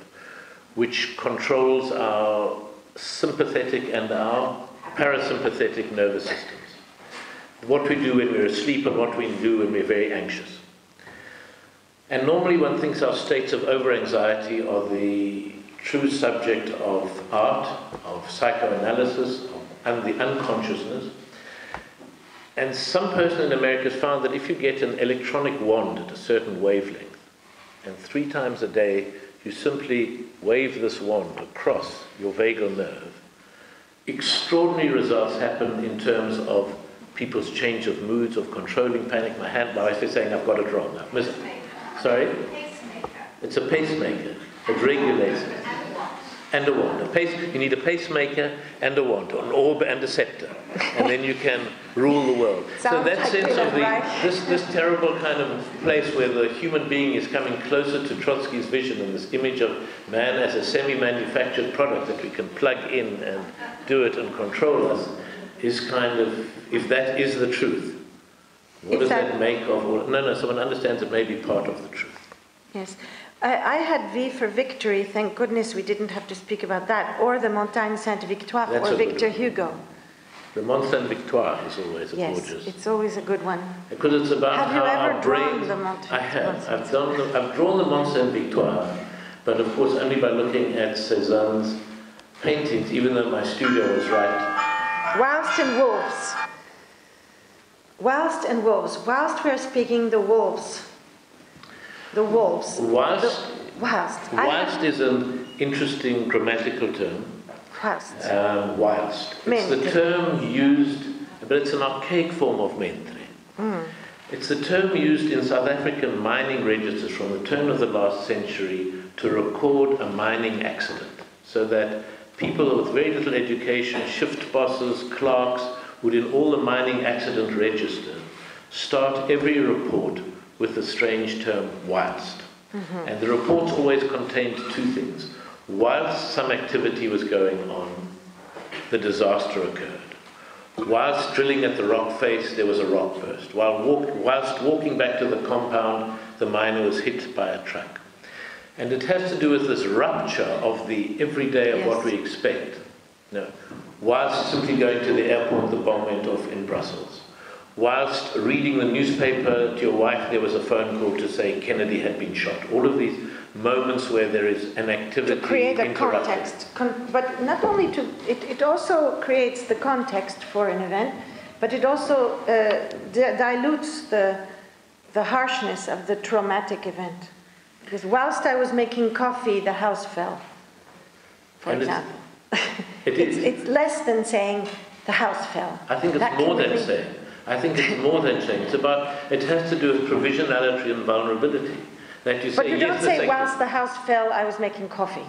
Speaker 5: which controls our sympathetic and our parasympathetic nervous systems. What we do when we're asleep and what we do when we're very anxious. And normally one thinks our states of over-anxiety are the true subject of art, of psychoanalysis, and the unconsciousness. And some person in America has found that if you get an electronic wand at a certain wavelength, and 3 times a day you simply wave this wand across your vagal nerve, extraordinary results happen in terms of people's change of moods, of controlling panic. My wife is saying, I've got it wrong now. Sorry? It's a pacemaker. It regulates it. And a wand. You need a pacemaker and a wand, an orb and a scepter. And then you can rule the world. So that sense of this terrible kind of place where the human being is coming closer to Trotsky's vision and this image of man as a semi-manufactured product that we can plug in and do it and control us, is kind of, if that is the truth, what does that make of all? No, someone understands it may be part of the truth.
Speaker 4: Yes. I had V for victory, thank goodness we didn't have to speak about that, or the Montagne Sainte-Victoire, or Victor Hugo.
Speaker 5: The Mont Sainte-Victoire is always gorgeous.
Speaker 4: Yes, it's always a good one.
Speaker 5: Because it's about how our brain... I have. I've drawn the Mont Sainte-Victoire, but of course only by looking at Cézanne's paintings, even though my studio was right.
Speaker 4: Whilst and wolves. Whilst and wolves. Whilst we're speaking, the wolves. The wolves.
Speaker 5: Whilst is an interesting grammatical term. Whilst. It's the term used, but it's an archaic form of mentre. It's the term used in South African mining registers from the turn of the last century to record a mining accident, so that people with very little education, shift bosses, clerks, would in all the mining accident register start every report with the strange term whilst. And the reports always contained two things. Whilst some activity was going on, the disaster occurred. Whilst drilling at the rock face, there was a rock burst. Whilst walking back to the compound, the miner was hit by a truck. And it has to do with this rupture of the everyday of what we expect. No. Whilst simply going to the airport, the bomb went off in Brussels. Whilst reading the newspaper to your wife, there was a phone call to say Kennedy had been shot. All of these moments where there is an activity
Speaker 4: to create a
Speaker 5: interrupted.
Speaker 4: context, but not only to, it also creates the context for an event, but it also dilutes the harshness of the traumatic event. Because whilst I was making coffee, the house fell, for example. It's less than saying the house fell.
Speaker 5: I think it's more than saying. I think it's more than saying. It's about, it has to do with provisionality and vulnerability. That you say,
Speaker 4: but you don't say, whilst the house fell, I was making coffee.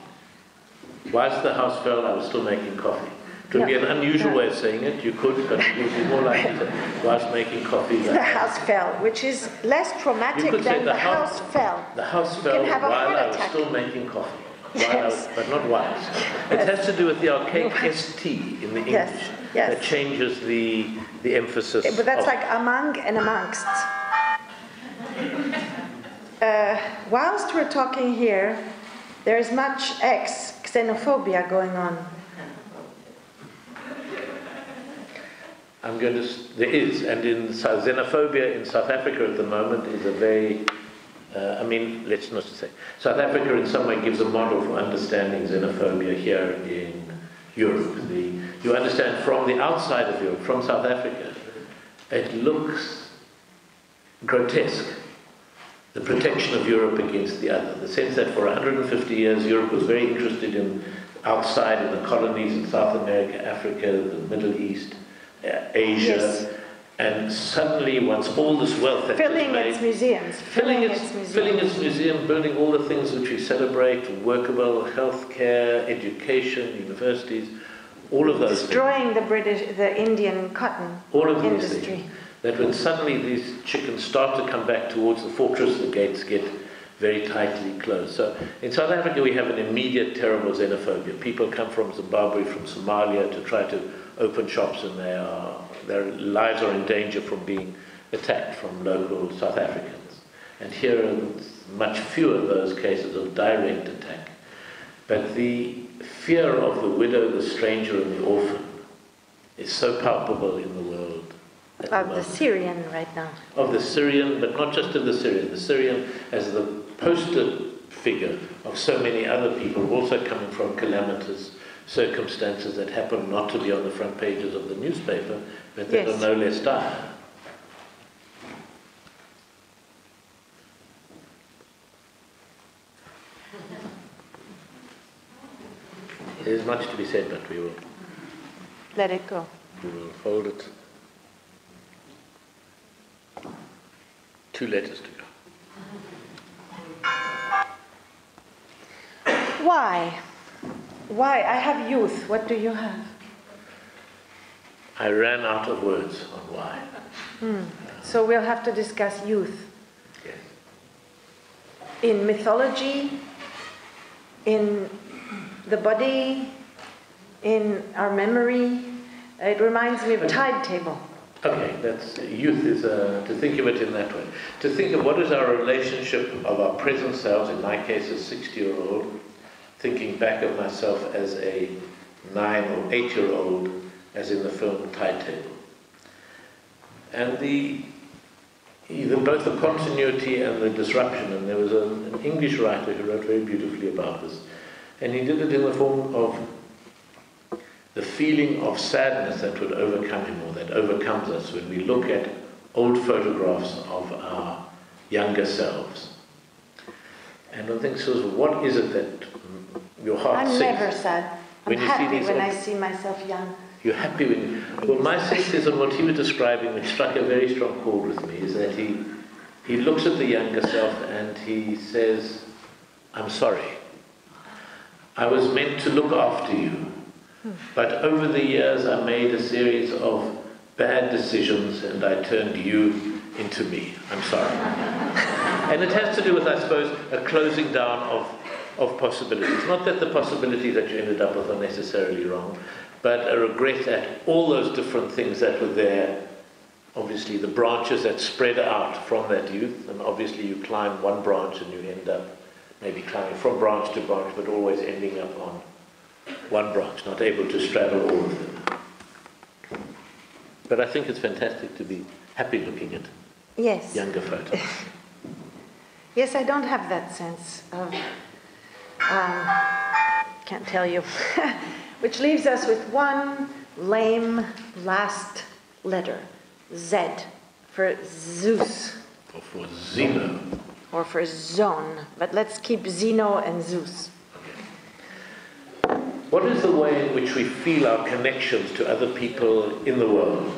Speaker 5: Whilst the house fell, I was still making coffee. It would be an unusual way of saying it. You could, but it would be more likely to say, whilst making coffee.
Speaker 4: The house fell, which is less traumatic than the house fell.
Speaker 5: The house fell while I was still making coffee. But not whilst. It has to do with the archaic ST in the English that changes the emphasis.
Speaker 4: But that's like among and amongst. Whilst we're talking here, there is much xenophobia going on.
Speaker 5: There is, and xenophobia in South Africa at the moment is a very, let's not say, South Africa in some way gives a model for understanding xenophobia here in Europe. You understand from the outside of Europe, from South Africa, it looks grotesque, the protection of Europe against the other. The sense that for 150 years Europe was very interested in outside in the colonies in South America, Africa, the Middle East, Asia, and suddenly once all this wealth that
Speaker 4: filling its museums,
Speaker 5: filling its museum, building all the things which we celebrate, workable healthcare, education, universities, all of those
Speaker 4: destroying the Indian cotton industry.
Speaker 5: That when suddenly these chickens start to come back towards the fortress, the gates get very tightly closed. So in South Africa we have an immediate terrible xenophobia. People come from Zimbabwe, from Somalia to try to open shops, and their lives are in danger from being attacked from local South Africans. And here are much fewer of those cases of direct attack. But the fear of the widow, the stranger, and the orphan is so palpable in the world.
Speaker 4: Of the Syrian right now.
Speaker 5: Of the Syrian, but not just of the Syrian. The Syrian as the poster figure of so many other people also coming from calamitous circumstances that happen not to be on the front pages of the newspaper, but that are no less dire. There's much to be said, but we will
Speaker 4: let it go.
Speaker 5: We will hold it. 2 letters to go.
Speaker 4: Why? Why? I have youth. What do you have?
Speaker 5: I ran out of words on why.
Speaker 4: So we'll have to discuss youth.
Speaker 5: Yes.
Speaker 4: In mythology, in the body, in our memory. It reminds me of a tide table.
Speaker 5: Okay, that's youth is to think of it in that way. To think of what is our relationship of our present selves, in my case a 60-year-old, thinking back of myself as a 9 or 8-year-old, as in the film Tide Table. And both the continuity and the disruption, and there was an English writer who wrote very beautifully about this, and he did it in the form of the feeling of sadness that would overcome him, or that overcomes us when we look at old photographs of our younger selves. And one thinks, what is it that your heart
Speaker 4: I'm
Speaker 5: sinks?
Speaker 4: never sad. I'm happy when I see myself young.
Speaker 5: You're happy when... Well, my sense is, and what he was describing, which struck a very strong chord with me, is that he looks at the younger self and he says, I'm sorry. I was meant to look after you. But over the years I made a series of bad decisions, and I turned you into me. I'm sorry. And it has to do with, I suppose, a closing down of possibilities. Not that the possibilities that you ended up with are necessarily wrong, but a regret at all those different things that were there. Obviously, the branches that spread out from that youth, and obviously you climb one branch and you end up maybe climbing from branch to branch, but always ending up on one branch, not able to straddle all of them. But I think it's fantastic to be happy looking at younger photos.
Speaker 4: Yes, I don't have that sense of, can't tell you, which leaves us with one lame last letter, Z, for Zeus.
Speaker 5: Or for Zeno.
Speaker 4: Or for Zone, but let's keep Zeno and Zeus.
Speaker 5: What is the way in which we feel our connections to other people in the world?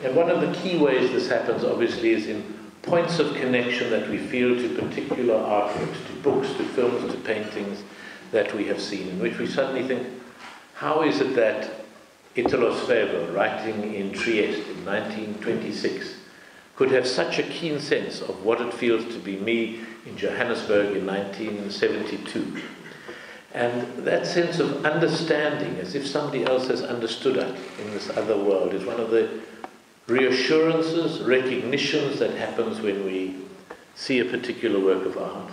Speaker 5: And one of the key ways this happens, obviously, is in points of connection that we feel to particular artworks, to books, to films, to paintings that we have seen, in which we suddenly think, how is it that Italo Svevo, writing in Trieste in 1926, could have such a keen sense of what it feels to be me in Johannesburg in 1972? And that sense of understanding, as if somebody else has understood it in this other world, is one of the reassurances, recognitions that happens when we see a particular work of art.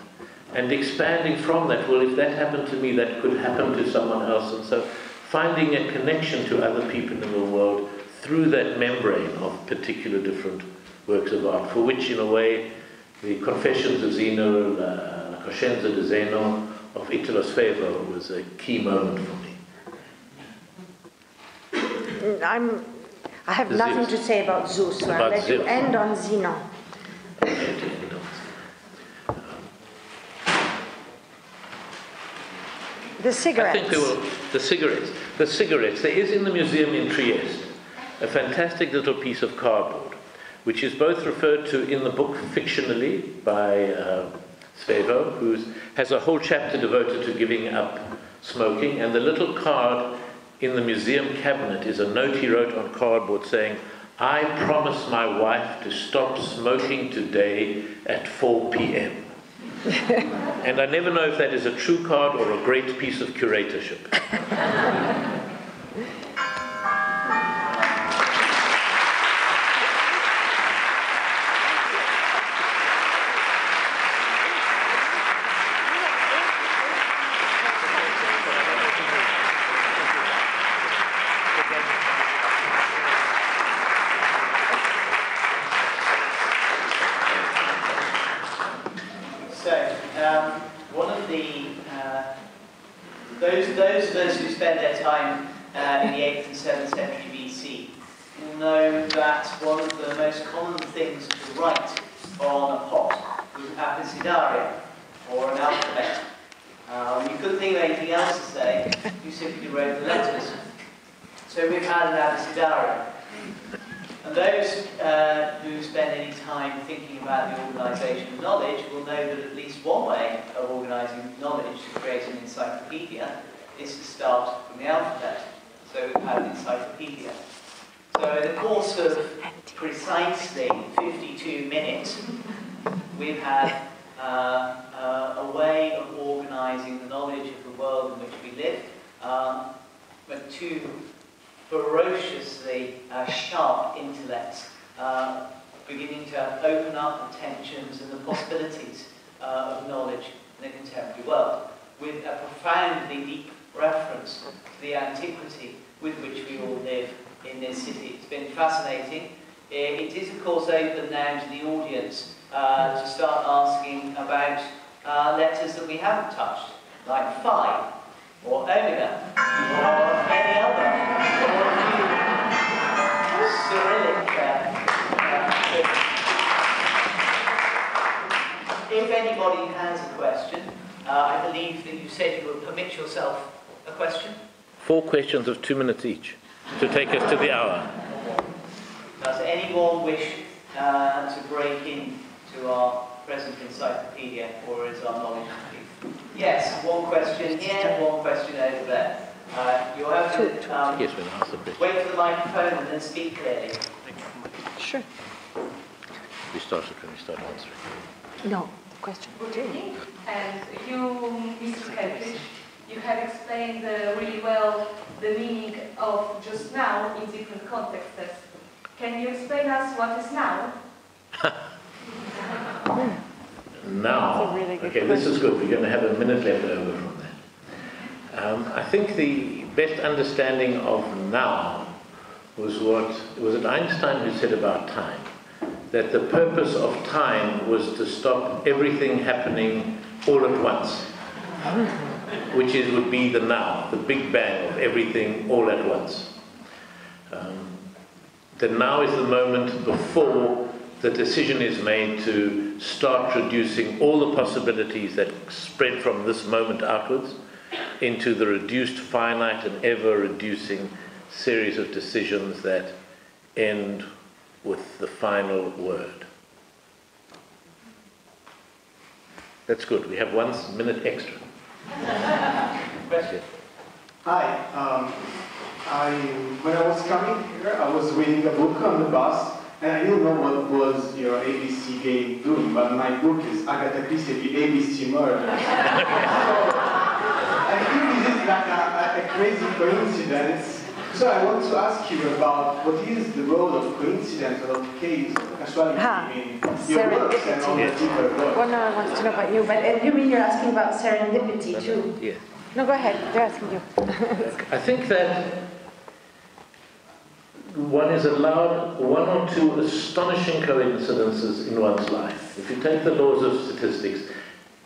Speaker 5: And expanding from that, well, if that happened to me, that could happen to someone else. And so finding a connection to other people in the world through that membrane of particular different works of art, for which, in a way, the Confessions of Zeno, La Coscienza di Zeno, of Italo Svevo was a key moment for me.
Speaker 4: I have nothing to say about Zeus, so I'll let you end on Zeno. The cigarettes.
Speaker 5: I think we will. The cigarettes. There is in the museum in Trieste a fantastic little piece of cardboard, which is both referred to in the book fictionally by Svevo, who has a whole chapter devoted to giving up smoking, and the little card in the museum cabinet is a note he wrote on cardboard saying, "I promise my wife to stop smoking today at 4 p.m. And I never know if that is a true card or a great piece of curatorship.
Speaker 1: Those who spend their time in the 8th and 7th century BC will know that one of the most common things to write on a pot was abecedaria, or an alphabet. You couldn't think of anything else to say, you simply wrote the letters. So we've had an abecedaria. And those who spend any time thinking about the organisation of knowledge will know that at least one way of organising knowledge to create an encyclopedia is to start from the alphabet. So we've had an encyclopedia. So in the course of precisely 52 minutes, we've had a way of organising the knowledge of the world in which we live, but two ferociously sharp intellects beginning to open up the tensions and the possibilities of knowledge in the contemporary world, with a profoundly deep reference to the antiquity with which we all live in this city. It's been fascinating. It is, of course, open now to the audience to start asking about letters that we haven't touched, like phi, or omega, or any other, or new Cyrillic. If anybody has a question, I believe that you said you would permit yourself a question.
Speaker 5: 4 questions of 2 minutes each to take us to the hour.
Speaker 1: Does anyone wish to break into our present encyclopedia, or is our knowledge complete? Yes, one question here, one question over there. You'll have to
Speaker 5: Yes, we'll answer the question.
Speaker 1: wait for the microphone and then speak clearly.
Speaker 5: Sure. started when we started answering.
Speaker 4: No, question.
Speaker 6: Good evening. And you, Mr. Kentridge, you have explained really well the meaning of just now in different contexts. Can you explain us what is now?
Speaker 5: Now,
Speaker 4: That's a really good
Speaker 5: okay, this is good. We're going to have a minute left over from that. I think the best understanding of now was it Einstein who said about time, that the purpose of time was to stop everything happening all at once, which would be the now, the big bang of everything all at once. The now is the moment before the decision is made to start reducing all the possibilities that spread from this moment outwards into the reduced, finite, and ever-reducing series of decisions that end with the final word. That's good. We have 1 minute extra.
Speaker 1: Question.
Speaker 7: Hi. When I was coming here, I was reading a book on the bus, and I didn't know what was your ABC game doing, but my book is Agatha Christie, the ABC Murder. So, I think this is like a crazy coincidence. So I want to ask you about what is the role of coincidence or of case or casualty in your works and all the people work.
Speaker 4: Well, no one wants to know about you, but you mean you're asking about serendipity too?
Speaker 5: Yeah.
Speaker 4: No, go ahead. They're asking you.
Speaker 5: I think that one is allowed 1 or 2 astonishing coincidences in one's life. If you take the laws of statistics,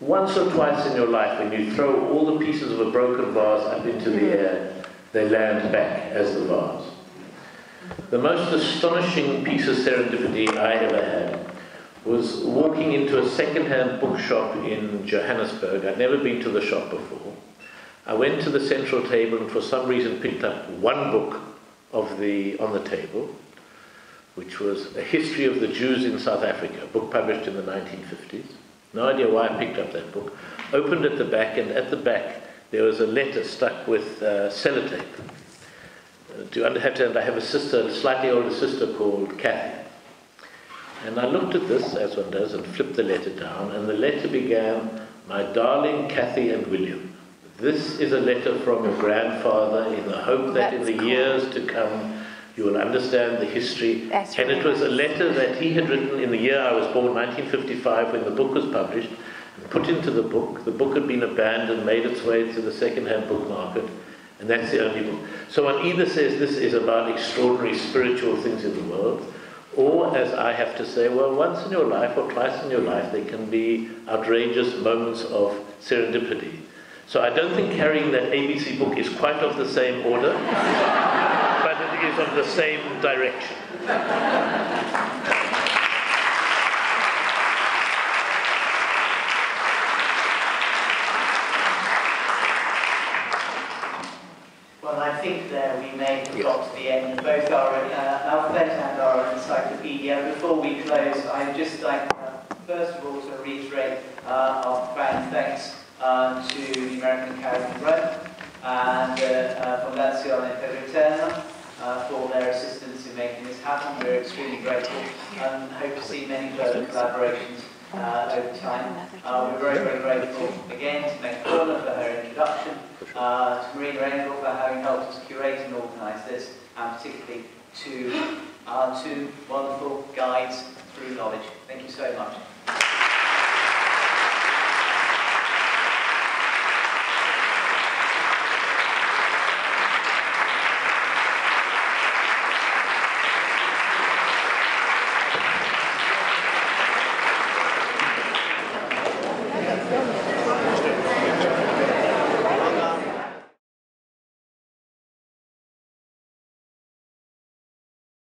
Speaker 5: once or twice in your life, when you throw all the pieces of a broken vase up into the air, they land back as the vase. The most astonishing piece of serendipity I ever had was walking into a second-hand bookshop in Johannesburg. I'd never been to the shop before. I went to the central table and for some reason picked up one book on the table, which was A History of the Jews in South Africa, a book published in the 1950s. No idea why I picked up that book. Opened at the back, and at the back there was a letter stuck with sellotape. I have a sister, a slightly older sister called Kathy. And I looked at this, as one does, and flipped the letter down, and the letter began, "My darling Kathy and William, this is a letter from your grandfather in the hope that in the years to come you will understand the history." And it was a letter that he had written in the year I was born, 1955, when the book was published, and put into the book. The book had been abandoned, made its way to the second-hand book market, and that's the only book. So one either says this is about extraordinary spiritual things in the world, or, as I have to say, well, once in your life or twice in your life there can be outrageous moments of serendipity. So I don't think carrying that ABC book is quite of the same order, but it is of the same direction.
Speaker 1: Well, I think there we may have got to the end of both our alphabet and our encyclopedia. Before we close, I'd just like, first of all, to reiterate our profound thanks to the American Academy of Rome and Fondazione Tevereterno for their assistance in making this happen. We're extremely grateful and hope to see many further collaborations over time. We're very, very grateful again to Paula for her introduction, to Marina Engel for having helped us curate and organise this, and particularly to our 2 wonderful guides through knowledge. Thank you so much.